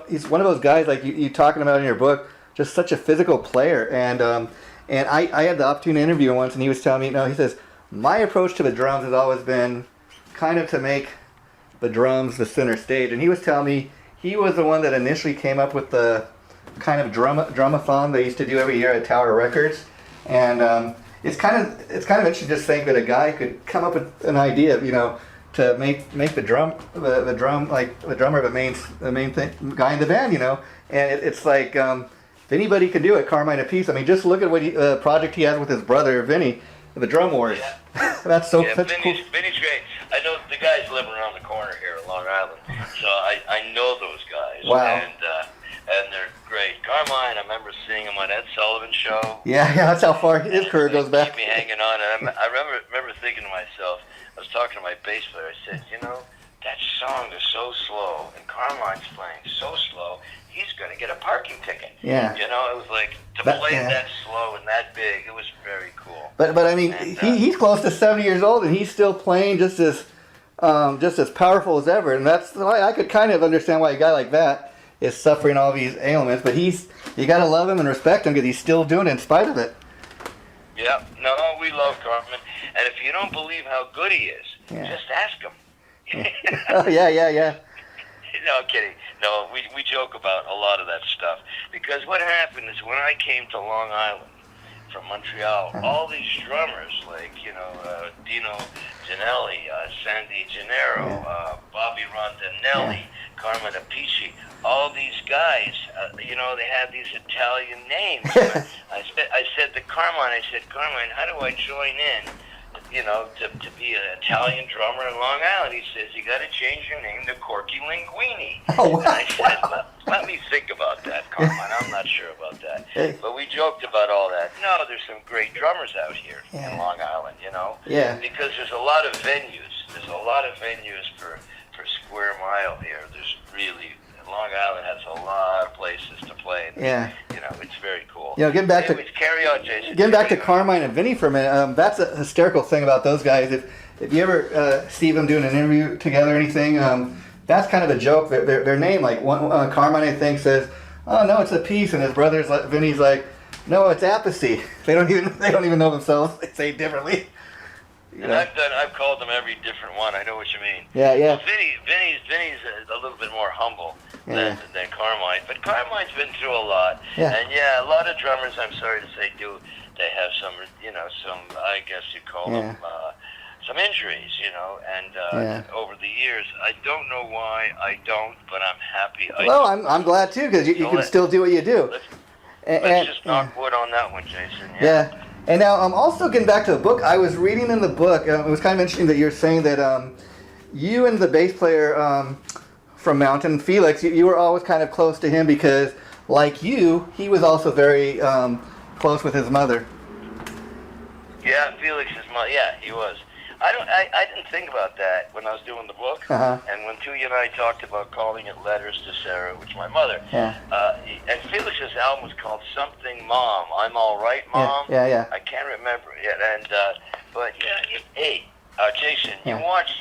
he's one of those guys like you talking about in your book, just such a physical player. And I had the opportunity to interview him once, and he was telling me, he says, my approach to the drums has always been kind of to make the drums the center stage. And he was telling me he was the one that initially came up with the kind of drumathon they used to do every year at Tower Records. And it's kind of interesting to just think that a guy could come up with an idea, to make the drum like the drummer the main guy in the band, and it's like if anybody can do it, Carmine Appice. I mean, just look at what project he has with his brother Vinny, the Drum Wars. Yeah. That's cool. Vinny's great. I know the guys living around the corner here in Long Island, so I know those guys. Wow. And they're great. Carmine, I remember seeing him on Ed Sullivan's show. Yeah, that's how far his career goes back. Keep me hanging on. And I remember thinking to myself, I was talking to my bass player. I said, that song is so slow, and Carmine's playing so slow. He's going to get a parking ticket. Yeah. It was like to play that slow and that big. It was very cool. But I mean, he's close to 70 years old, and he's still playing just as powerful as ever. And that's why I could kind of understand why a guy like that is suffering all these ailments. But you got to love him and respect him because he's still doing it in spite of it. Yeah. No, we love Carmen. And if you don't believe how good he is, just ask him. Oh, yeah. No, I'm kidding. No, we joke about a lot of that stuff. Because what happened is when I came to Long Island from Montreal, all these drummers like, Dino Gianelli, Sandy Gennaro, Bobby Rondinelli, Carmine Appice, all these guys, they had these Italian names. I said to Carmine, Carmine, how do I join in? To be an Italian drummer in Long Island. He says, you got to change your name to Corky Laing. Oh, wow. And I said, let me think about that, Carmine. I'm not sure about that. But we joked about all that. No, there's some great drummers out here in Long Island, Yeah. Because there's a lot of venues. There's a lot of venues for square mile here. There's really... Long Island has a lot of places to play. And, it's very cool. Getting back carry on, Jason. Getting back to Carmine and Vinny for a minute, that's a hysterical thing about those guys. If you ever see them doing an interview together or anything, that's kind of a joke. Their name, like Carmine, I think, says, "Oh no, it's Appice," and his brother's Vinny's like, "No, it's Appice." They don't even know themselves. They say it differently. And I've called them every different one. I know what you mean. Yeah. Well, Vinny's a little bit more humble than Carmine, but Carmine's been through a lot. Yeah. And a lot of drummers, I'm sorry to say, they have some, some, I guess you call them, some injuries, and over the years, I don't know why I don't, but I'm happy. I'm glad too because you can still do what you do. Let's just knock wood on that one, Jason. Yeah. And now, also getting back to the book, I was reading in the book, it was kind of interesting that you're saying that you and the bass player from Mountain, Felix, you were always kind of close to him because, like you, he was also very close with his mother. Yeah, Felix's mother, he was. I didn't think about that when I was doing the book, and when Tuya and I talked about calling it Letters to Sarah, which is my mother, and Felix's album was called Something Mom, I'm All Right Mom. Yeah. I can't remember it, but Jason, you watch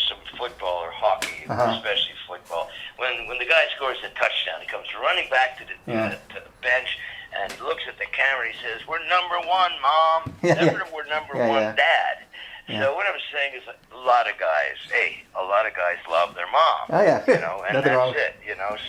some football or hockey, especially football. When the guy scores a touchdown, he comes running back to the bench. And he looks at the camera and he says, "We're number one, Mom." We're number one, Dad. So what I'm saying is a lot of guys love their mom. Oh, yeah. And Nothing that's wrong. it,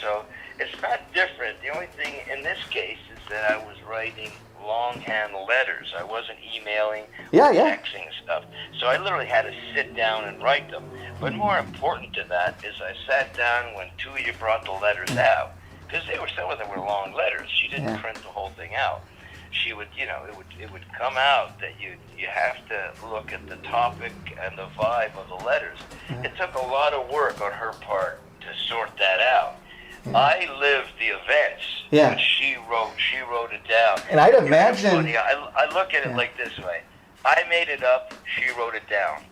So it's not different. The only thing in this case is that I was writing longhand letters. I wasn't emailing or texting stuff. So I literally had to sit down and write them. But more important to that is I sat down when Tuya brought the letters out. Because some of them were long letters. She didn't print the whole thing out. She would, it would come out that you have to look at the topic and the vibe of the letters. It took a lot of work on her part to sort that out. I lived the events. But she wrote it down. And I'd imagine. I look at it like this way. I made it up. She wrote it down.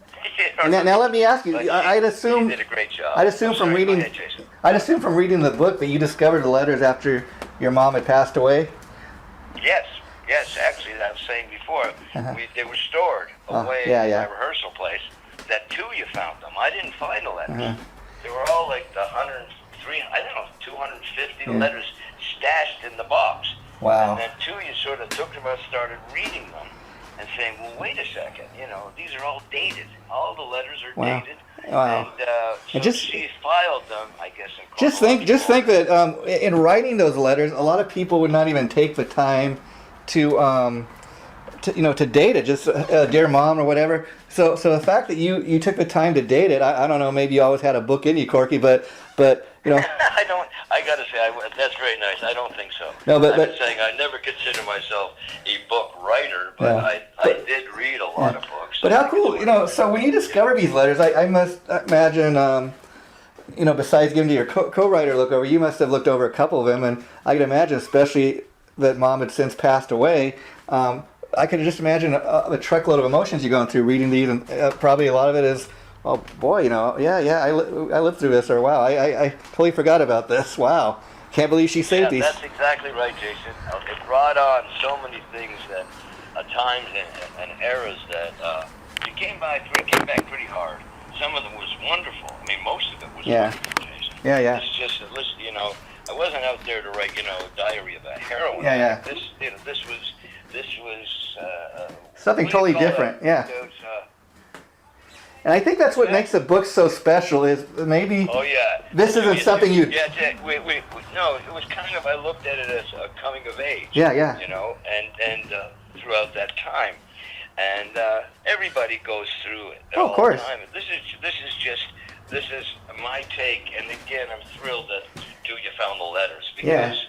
Now let me ask you. I'd assume. You did a great job. I'd assume from reading. I'd assume from reading the book that you discovered the letters after your mom had passed away. Yes. Actually, I was saying before, they were stored away in my rehearsal place. That Tuya found them. I didn't find the letters. They were all like the 250 letters stashed in the box. Wow. And then Tuya sort of took them and started reading them. And saying, well, wait a second, these are all dated. All the letters are dated. Wow. And so she filed them, I guess. Just think that in writing those letters, a lot of people would not even take the time to to date it, just Dear Mom or whatever. So the fact that you took the time to date it, I don't know, maybe you always had a book in you, Corky, but you know. I don't. I gotta say, that's very nice. I don't think so. No, but I'm saying I never consider myself a book writer, but I did read a lot of books. But how cool, so when you discover these letters, I must imagine, besides giving to your co-writer look over, you must have looked over a couple of them, and I can imagine, especially that Mom had since passed away, I could just imagine a truckload of emotions you're going through reading these, and probably a lot of it is, oh boy, I lived through this, or wow, I totally forgot about this, wow, can't believe she saved these. That's exactly right, Jason. It brought on so many things that, times and eras that it came back pretty hard. Some of them was wonderful. I mean, most of it was wonderful, Jason. Yeah. It's just a list, I wasn't out there to write, a diary of a heroine. Yeah. This was something totally different. Yeah. And I think that's what makes the book so special is maybe this isn't something you... Yeah, no, it was kind of, I looked at it as a coming of age. Yeah. And throughout that time. And everybody goes through it all of course. the time. This is my take, and again, I'm thrilled that you found the letters, because,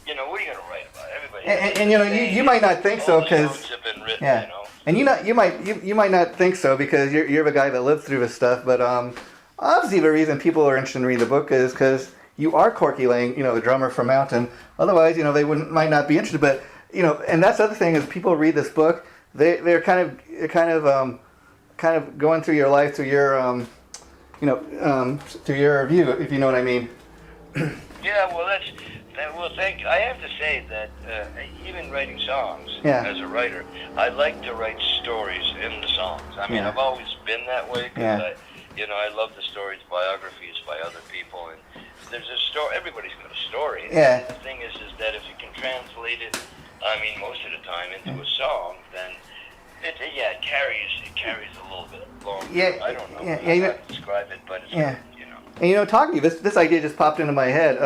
what are you going to write about? Everybody. You might not think so, because... have been written, And you might not think so because you're the guy that lived through this stuff, but obviously the reason people are interested in reading the book is because you are Corky Laing, the drummer from Mountain. Otherwise, they might not be interested. But and that's the other thing is people read this book, they're kind of going through your life through your through your view, if you know what I mean. Yeah, well, I have to say that even writing songs as a writer, I like to write stories in the songs. I mean, I've always been that way because I love the stories, biographies by other people, and there's a story. Everybody's got a story. Yeah. And the thing is that if you can translate it, I mean, most of the time into a song, then it carries a little bit longer. Yeah. I don't know how to describe it, but it's And talking to you, this idea just popped into my head.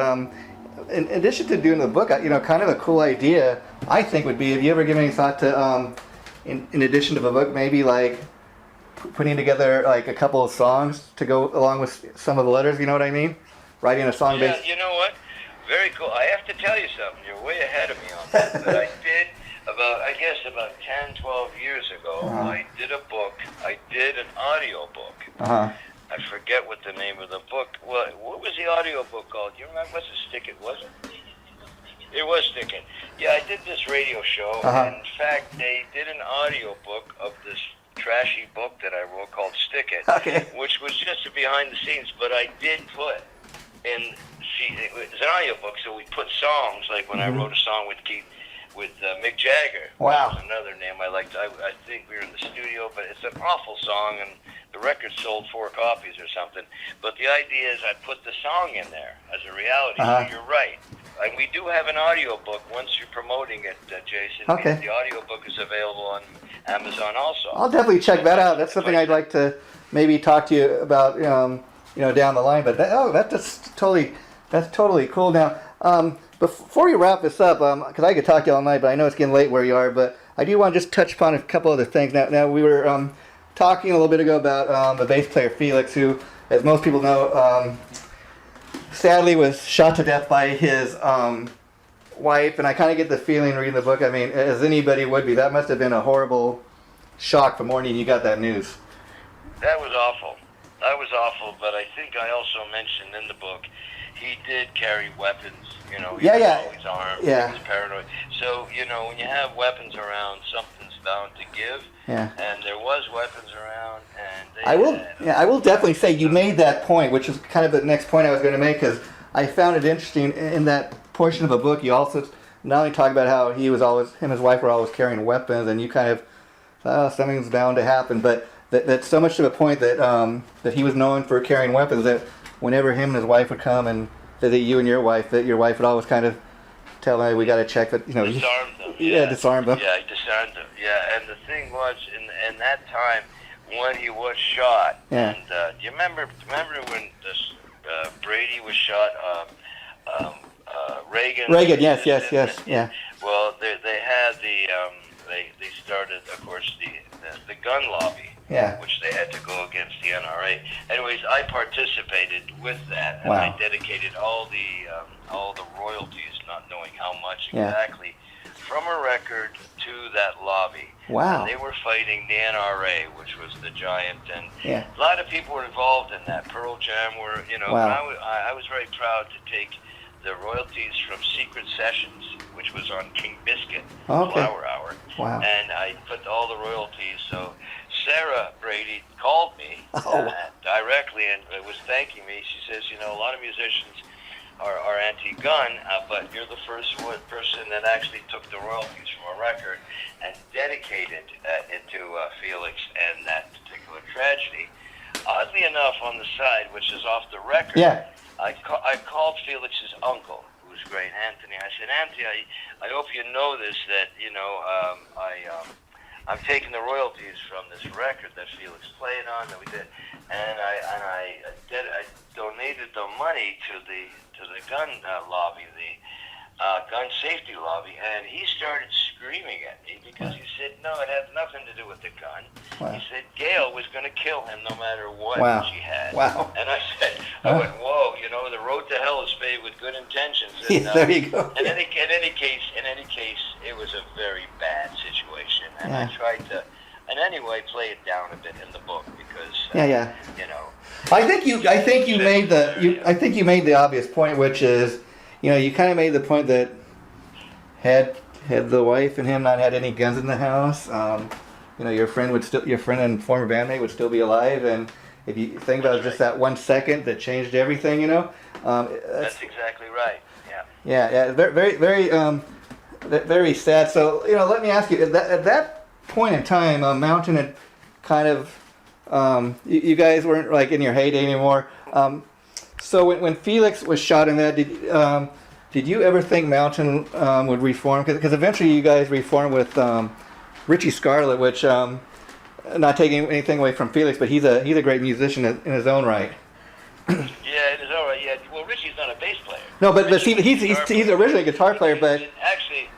In addition to doing the book, kind of a cool idea I think would be, have you ever given any thought to, in addition to the book, maybe like putting together like a couple of songs to go along with some of the letters? You know what I mean? Writing a song based. Yeah, you know what? Very cool. I have to tell you something. You're way ahead of me on that. But I did about 10, 12 years ago. I did a book. I did an audio book. I forget what the name of the book was. What was the audio book called? Do you remember? What's the Stick It? Was it? It was Stick It. Yeah, I did this radio show. And in fact, they did an audio book of this trashy book that I wrote called Stick It, which was just a behind the scenes. But I did put in. It was an audio book, so we put songs. Like when I wrote a song with Mick Jagger. Wow. Which was another name I liked. I think we were in the studio, but it's an awful song, and the record sold 4 copies or something. But the idea is I put the song in there as a reality. So you're right. And we do have an audio book once you're promoting it, Jason. Okay. The audio book is available on Amazon also. I'll definitely check that out. That's something I'd like to maybe talk to you about, down the line. But that's totally cool. Now, before we wrap this up, because I could talk to you all night, but I know it's getting late where you are. But I do want to just touch upon a couple other things. Now we were talking a little bit ago about the bass player Felix, who, as most people know, sadly was shot to death by his wife. And I kind of get the feeling reading the book, I mean, as anybody would be, that must have been a horrible shock the morning you got that news. That was awful. But I think I also mentioned in the book, he did carry weapons. He was always armed. He was paranoid. So, when you have weapons around, something's bound to give. Yeah. And there was weapons around, and I will definitely say you made that point, which is kind of the next point I was going to make, because I found it interesting in that portion of the book. You also not only talk about how him and his wife were always carrying weapons, and you kind of thought, something's bound to happen, but that's so much to the point that he was known for carrying weapons that whenever him and his wife would come and visit you and your wife, that your wife would always kind of tell him, hey, we got to check that, disarm them. Disarm them. Yeah, he disarmed them. Yeah, and the thing was, in that time, when he was shot, and do you remember when this Brady was shot? Reagan. Reagan, yes. Yeah. Well, they had they started gun lobby, Yeah. which they had to go against the NRA. Anyways, I participated with that, and Wow. I dedicated all the royalties, not knowing how much Yeah. exactly, from a record to that lobby. Wow. And they were fighting the NRA, which was the giant, and Yeah. a lot of people were involved in that. Pearl Jam were, Wow. I was very proud to take the royalties from Secret Sessions, which was on King Biscuit, Okay. Flower Hour. Wow. And I put all the royalties. So Sarah Brady called me directly and was thanking me. She says, a lot of musicians are anti-gun, but you're the first person that actually took the royalties from a record and dedicated it to Felix and that particular tragedy. Oddly enough, on the side, which is off the record, Yeah. I called Felix's uncle, who's great, Anthony. I said, Anthony, I hope you know this, that, I'm taking the royalties from this record that Felix played on, that we did, and I donated the money to the gun lobby, the gun safety lobby, and he started screaming at me because he said, no, it has nothing to do with the gun. Wow. He said Gail was going to kill him no matter what Wow. she had. Wow. And I said, I went, whoa, the road to hell is paved with good intentions. And, Yeah, there you go. In any case, it was a very bad situation, and I tried to, and anyway, play it down a bit in the book because, I think you made the obvious point, which is, you kind of made the point that had the wife and him not had any guns in the house, your friend and former bandmate would still be alive, and if you think about just that 1 second that changed everything, that's exactly right. Yeah. Yeah, very, very, very sad. So, let me ask you, at that point in time, Mountain had kind of, you guys weren't like in your heyday anymore. So when Felix was shot in that, did you ever think Mountain would reform? Because eventually you guys reformed with Richie Scarlett, which, not taking anything away from Felix, but he's a great musician in his own right. Yeah, it is all right. Yeah, well, Richie's not a bass player. No, but he's originally a guitar player, but actually,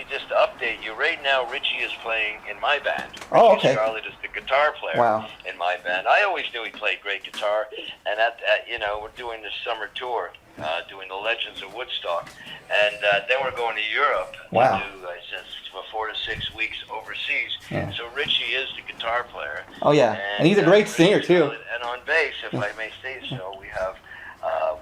just to update you, right now Richie is playing in my band. Oh, Richie okay. Scarlett is the guitar player in my band. I always knew he played great guitar, and we're doing this summer tour, doing the Legends of Woodstock, and then we're going to Europe to do for 4 to 6 weeks overseas. Yeah. So Richie is the guitar player. Oh yeah, and he's a great singer too. And on bass, if I may say so, we have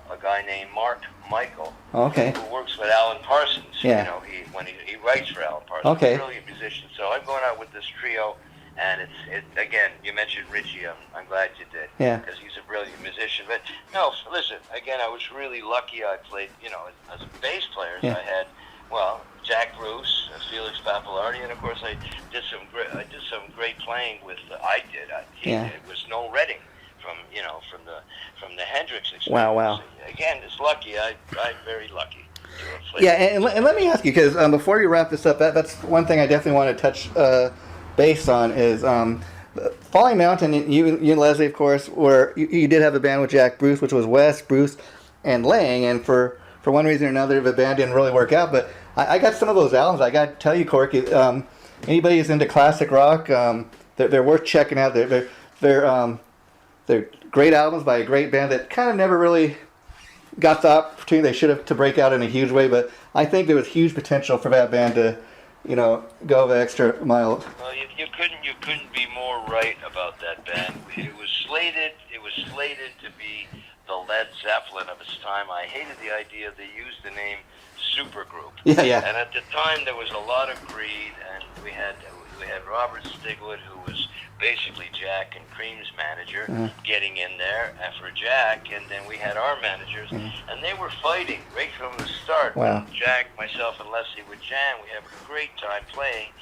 a guy named Mark Michael, Okay. who works with Alan Parsons. Yeah. He writes for Alan Parsons. Okay. He's a brilliant musician. So I'm going out with this trio, and it's again, you mentioned Richie. I'm glad you did. Yeah. Because he's a brilliant musician. But no, listen. Again, I was really lucky. I played, as a bass player, Yeah. I had, Jack Bruce, Felix Pappalardi, and of course I did some great playing with. It was Noel Redding from the Hendrix experience. Wow. Again, it's lucky. I'm very lucky to have played. Yeah, and let me ask you, because before you wrap this up, that's one thing I definitely want to touch base on is Falling Mountain. You and Leslie, of course, you did have a band with Jack Bruce, which was Wes, Bruce, and Laing, and for one reason or another, the band didn't really work out. But I got some of those albums. I got to tell you, Corky, anybody who's into classic rock, they're worth checking out. They're great albums by a great band that kind of never really got the opportunity they should have to break out in a huge way. But I think there was huge potential for that band to, go the extra mile. Well, you couldn't be more right about that band. It was slated to be the Led Zeppelin of its time. I hated the idea they used the name supergroup. Yeah. And at the time there was a lot of greed, and we had Robert Stigwood, who was basically Jack and Cream's manager, getting in there for Jack, and then we had our managers, and they were fighting right from the start. Wow. Jack, myself, and Leslie would jam. We have a great time playing.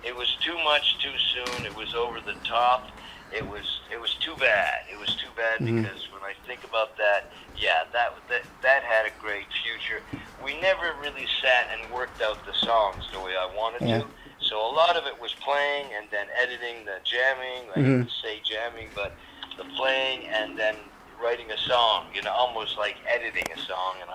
It was too much too soon. It was over the top. It was too bad. It was too bad because when I think about that, that had a great future. We never really sat and worked out the songs the way I wanted to. So a lot of it was playing and then editing, the jamming. I hate to say jamming, but the playing and then writing a song. Almost like editing a song. And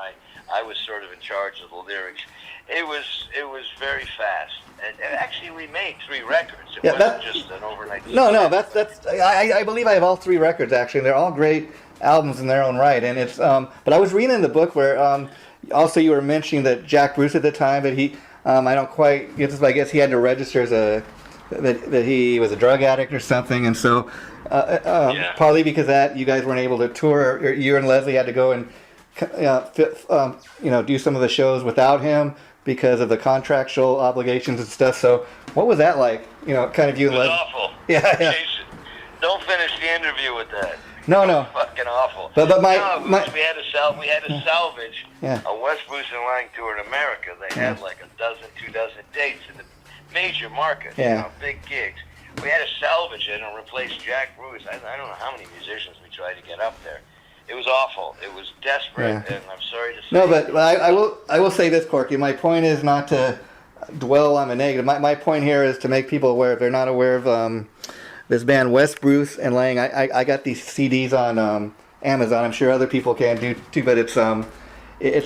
I was sort of in charge of the lyrics. It was very fast, and actually we made 3 records. It wasn't just an overnight. No, that's. I believe I have all 3 records actually. And they're all great albums in their own right, and it's. But I was reading in the book where also you were mentioning that Jack Bruce at the time that he. I don't quite get this, but I guess he had to register as that he was a drug addict or something, and so partly because of that you guys weren't able to tour. Or you and Leslie had to go and do some of the shows without him because of the contractual obligations and stuff. So what was that like? Kind of you and Leslie. It was awful. Yeah. Jason, don't finish the interview with that. No. Fucking awful. But we had to salvage a West Bruce and Laing tour in America. They had like 2 dozen dates in the major markets, big gigs. We had to salvage it and replace Jack Bruce. I don't know how many musicians we tried to get up there. It was awful. It was desperate, and I'm sorry to say. No, but I will say this, Corky. My point is not to dwell on the negative. My point here is to make people aware, if they're not aware of this band West Bruce and Laing. I got these CDs on Amazon. I'm sure other people can do too, but it's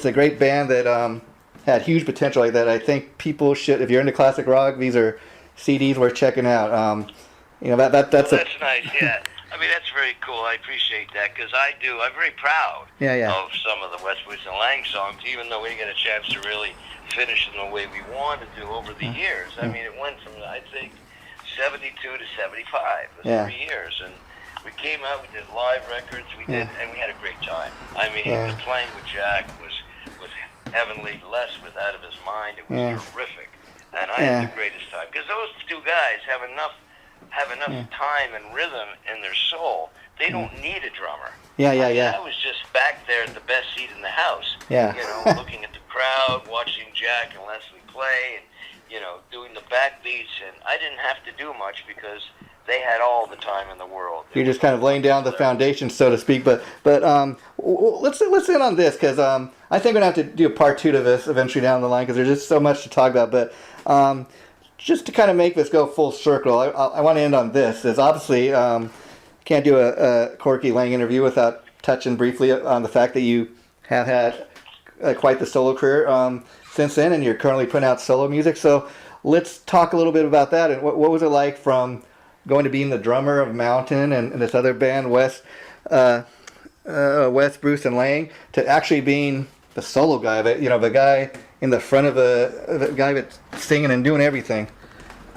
a great band that had huge potential like that. I think people should, if you're into classic rock, these are CDs worth checking out. That's nice. Yeah. I mean, that's very cool. I appreciate that because I'm very proud of some of the West Bruce and Laing songs, even though we didn't get a chance to really finish them the way we wanted to over the years. I mean, it went from, I'd say, 72 to 75. It was 3 years. And we came out, we did live records, and we had a great time. I mean, playing with Jack was heavenly. Les was out of his mind. It was terrific. And I had the greatest time because those 2 guys have enough time and rhythm in their soul. They don't need a drummer. I was just back there at the best seat in the house. Looking at the crowd, watching Jack and Leslie play, and doing the backbeats, and I didn't have to do much because they had all the time in the world. You're just kind of laying down the foundation, so to speak. But let's end on this because I think we're gonna have to do a part 2 to this eventually down the line because there's just so much to talk about. But just to kind of make this go full circle, I want to end on this. Is obviously can't do a Corky Laing interview without touching briefly on the fact that you have had quite the solo career since then, and you're currently putting out solo music. So let's talk a little bit about that. And what was it like from going to being the drummer of Mountain and this other band, West Bruce and Laing, to actually being the solo guy, the guy in the front of the guy that's singing and doing everything?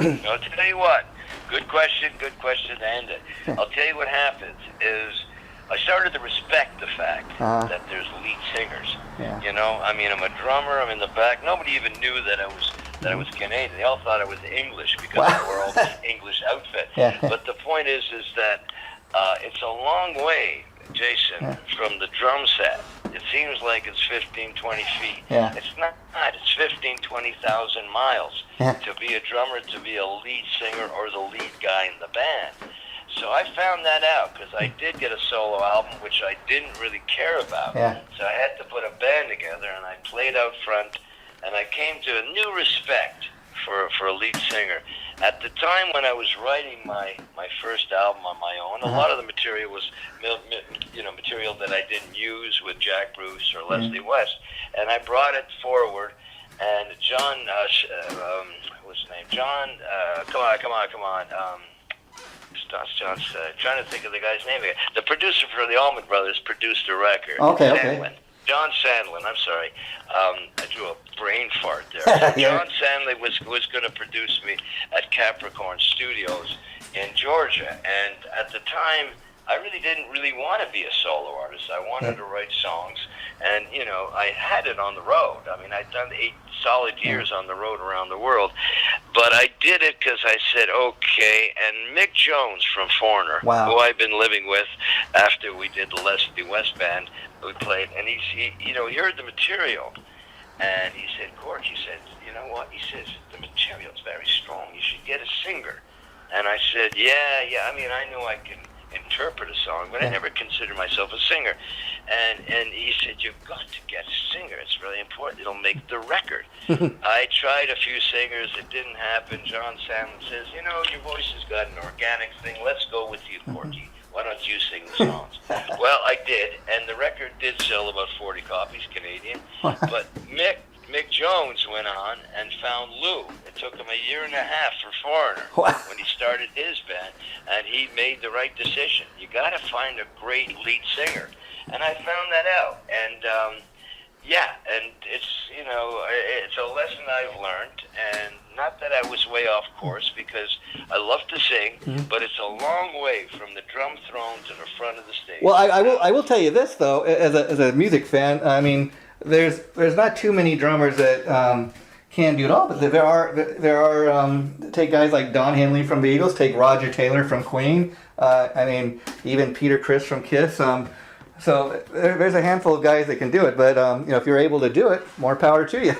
I'll tell you what. Good question to end it. I'll tell you what happens is I started to respect the fact that there's lead singers. I mean, I'm a drummer. I'm in the back. Nobody even knew that I was Canadian. They all thought I was English because I wore all this English outfit. But the point is that it's a long way, Jason, from the drum set. It seems like it's 15, 20 feet. It's not. It's 15, 20,000 miles to be a drummer, to be a lead singer, or the lead guy in the band. So I found that out because I did get a solo album, which I didn't really care about. So I had to put a band together, and I played out front, and I came to a new respect for a lead singer. At the time when I was writing my first album on my own, a lot of the material was material that I didn't use with Jack Bruce or Leslie West, and I brought it forward. And John, what's his name? John, come on. John's trying to think of the guy's name again. The producer for the Allman Brothers produced a record. Okay. John Sandlin, I'm sorry. I drew a brain fart there. John Sandlin was going to produce me at Capricorn Studios in Georgia. And at the time, I really didn't want to be a solo artist. I wanted to write songs. And, I had it on the road. I mean, I'd done 8 solid years on the road around the world. But I did it because I said, okay. And Mick Jones from Foreigner, who I've been living with after we did the Leslie West band, we played, and he heard the material. And he said, Corky, you know what? He says, the material's very strong. You should get a singer. And I said, yeah. I mean, I know I can interpret a song, but I never considered myself a singer. And he said, you've got to get a singer. It's really important. It'll make the record. I tried a few singers. It didn't happen. John Sandlin says, your voice has got an organic thing. Let's go with you, Corky. Why don't you sing the songs? Well, I did, and the record did sell about 40 copies, Canadian. But Mick Jones went on and found Lou. It took him a year and a half for Foreigner when he started his band, and he made the right decision. You got to find a great lead singer, and I found that out. And and it's a lesson I've learned, and not that I was way off course because I love to sing, but it's a long way from the drum throne to the front of the stage. Well, I will tell you this though, as a music fan, I mean, there's not too many drummers that can do it all, but there are take guys like Don Henley from the Eagles, take Roger Taylor from Queen, I mean even Peter Criss from Kiss. So there's a handful of guys that can do it, but if you're able to do it, more power to you.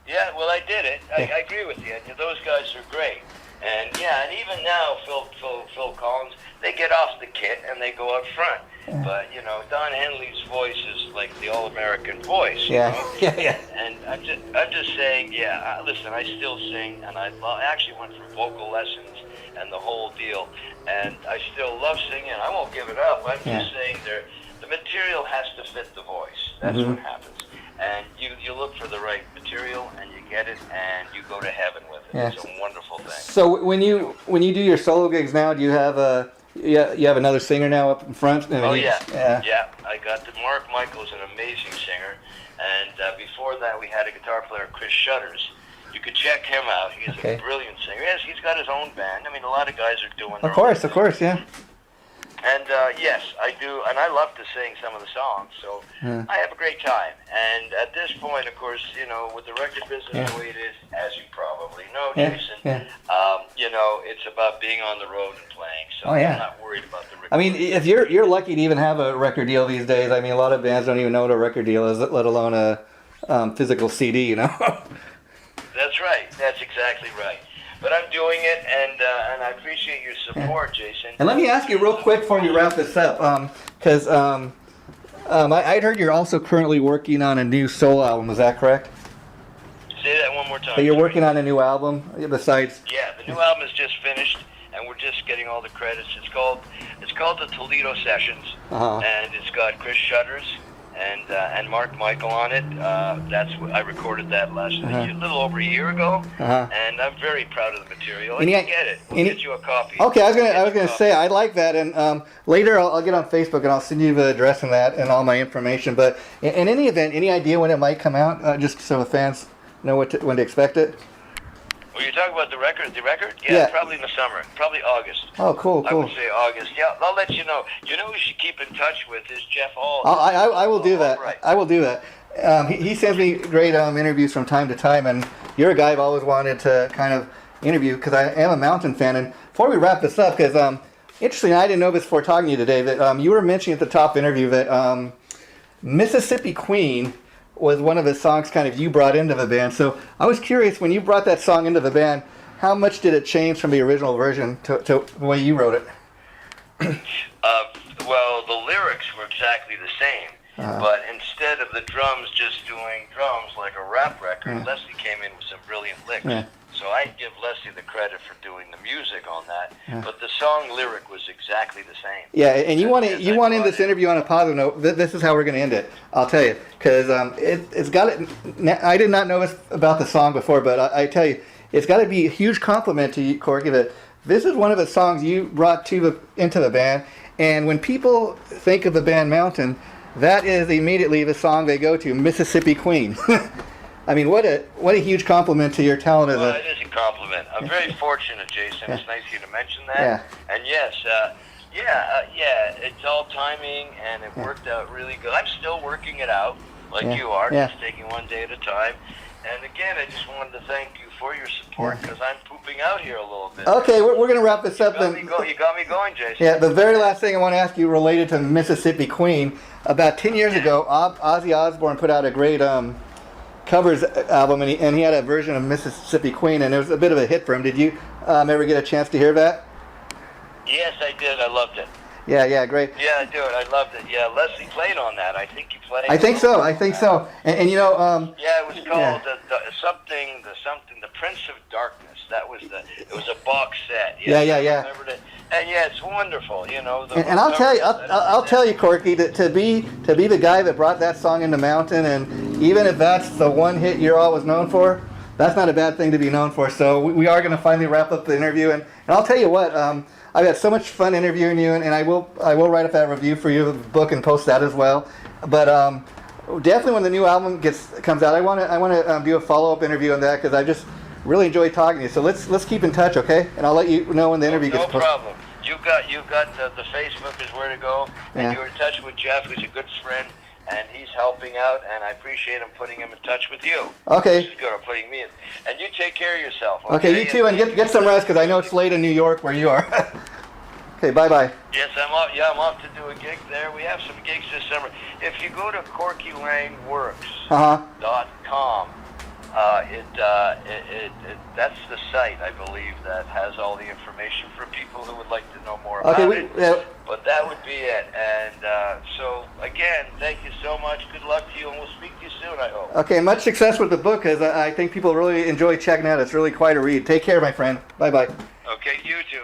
Yeah, well, I did it. I agree with you. Those guys are great, and even now, Phil Collins, they get off the kit and they go up front. Yeah. But Don Henley's voice is like the all-American voice. Yeah, yeah. And I'm just saying, listen, I still sing, and I actually went for vocal lessons and the whole deal, and I still love singing. I won't give it up. I'm just saying the material has to fit the voice. That's what happens. And you look for the right material, and you get it, and you go to heaven with it. Yeah. It's a wonderful thing. So when you do your solo gigs now, do you have you have another singer now up in front? Yeah. I got Mark Michael's an amazing singer, and before that we had a guitar player, Chris Shutters. You could check him out. He's a brilliant singer. Yes, he's got his own band. I mean, a lot of guys are doing. Of course, yeah. And yes, I do, and I love to sing some of the songs, so I have a great time. And at this point, of course, with the record business the way it is, as you probably know, Jason, it's about being on the road and playing. So I'm not worried about the record. I mean, if you're lucky to even have a record deal these days. I mean, a lot of bands don't even know what a record deal is, let alone a physical CD. That's right. That's exactly right. But I'm doing it, and I appreciate your support, Jason. And let me ask you real quick before we wrap this up, because I'd heard you're also currently working on a new solo album. Is that correct? Say that one more time. So you're working on a new album besides? Yeah, the new album is just finished, and we're just getting all the credits. It's called the Toledo Sessions, and it's got Chris Shutters and Mark Michael on it. I recorded that a little over a year ago, and I'm very proud of the material. And you get it. We'll get you a copy. Okay, I was gonna say I like that, and later I'll get on Facebook and I'll send you the address and that and all my information. But in any event, any idea when it might come out, just so the fans know when to expect it? Well, you're talking about the record? Yeah, probably in the summer. Probably August. Oh, cool. I would say August. Yeah, I'll let you know. You know who you should keep in touch with is Jeff Hall. I will do that. Right. I will do that. He sends me great interviews from time to time, and you're a guy I've always wanted to kind of interview because I am a mountain fan. And before we wrap this up, because interesting, I didn't know this before talking to you today, that you were mentioning at the top interview that Mississippi Queen was one of the songs kind of you brought into the band. So I was curious, when you brought that song into the band, how much did it change from the original version to the way you wrote it? Well, the lyrics were exactly the same, but instead of the drums just doing drums like a rap record, Leslie came in with some brilliant licks. Yeah. So I give Leslie the credit for doing the music on that, but the song lyric was exactly the same. Yeah, and you want to end this interview on a positive note. This is how we're going to end it. I'll tell you, because it's got it. I did not know this about the song before, but I tell you, it's got to be a huge compliment to you, Corky, that this is one of the songs you brought into the band, and when people think of the band Mountain, that is immediately the song they go to, Mississippi Queen. I mean, what a huge compliment to your talent as it is a compliment. I'm very fortunate, Jason. It's nice of you to mention that. Yeah. And yes, it's all timing, and it worked out really good. I'm still working it out, like you are, just taking one day at a time. And again, I just wanted to thank you for your support, because I'm pooping out here a little bit. Okay, we're going to wrap this up. You got me going, Jason. Yeah, the very last thing I want to ask you related to Mississippi Queen. About 10 years ago, Ozzy Osbourne put out a great covers album, and he had a version of Mississippi Queen, and it was a bit of a hit for him. Did you ever get a chance to hear that? Yes, I did. I loved it. Yeah, great. Yeah, I do it. I loved it. Yeah, Leslie played on that. I think he played. I think so. And you know. Yeah, it was called the Prince of Darkness. It was a box set. Yeah. Remember And yeah, it's wonderful, you know. And I'll tell you, I'll tell you, Corky, to be the guy that brought that song into Mountain, and even if that's the one hit you're always known for, that's not a bad thing to be known for. So we are going to finally wrap up the interview, and I'll tell you what, I've had so much fun interviewing you, and I will write up that review for you, the book, and post that as well. But definitely when the new album comes out, I want to do a follow-up interview on that, because I just really enjoyed talking to you. So let's keep in touch, okay? And I'll let you know when the interview gets posted. No problem. You've got the Facebook is where to go, and you're in touch with Jeff, who's a good friend, and he's helping out, and I appreciate him putting him in touch with you. Okay. This is good, putting me in. And you take care of yourself. Okay, you too, and get some rest, because I know it's late in New York where you are. Okay, bye-bye. Yes, I'm off to do a gig there. We have some gigs this summer. If you go to CorkyLaingWorks.com, that's the site, I believe, that has all the information for people who would like to know more about it. But that would be it. And so, again, thank you so much. Good luck to you, and we'll speak to you soon, I hope. Okay, much success with the book, because I think people really enjoy checking it out. It's really quite a read. Take care, my friend. Bye-bye. Okay, you too.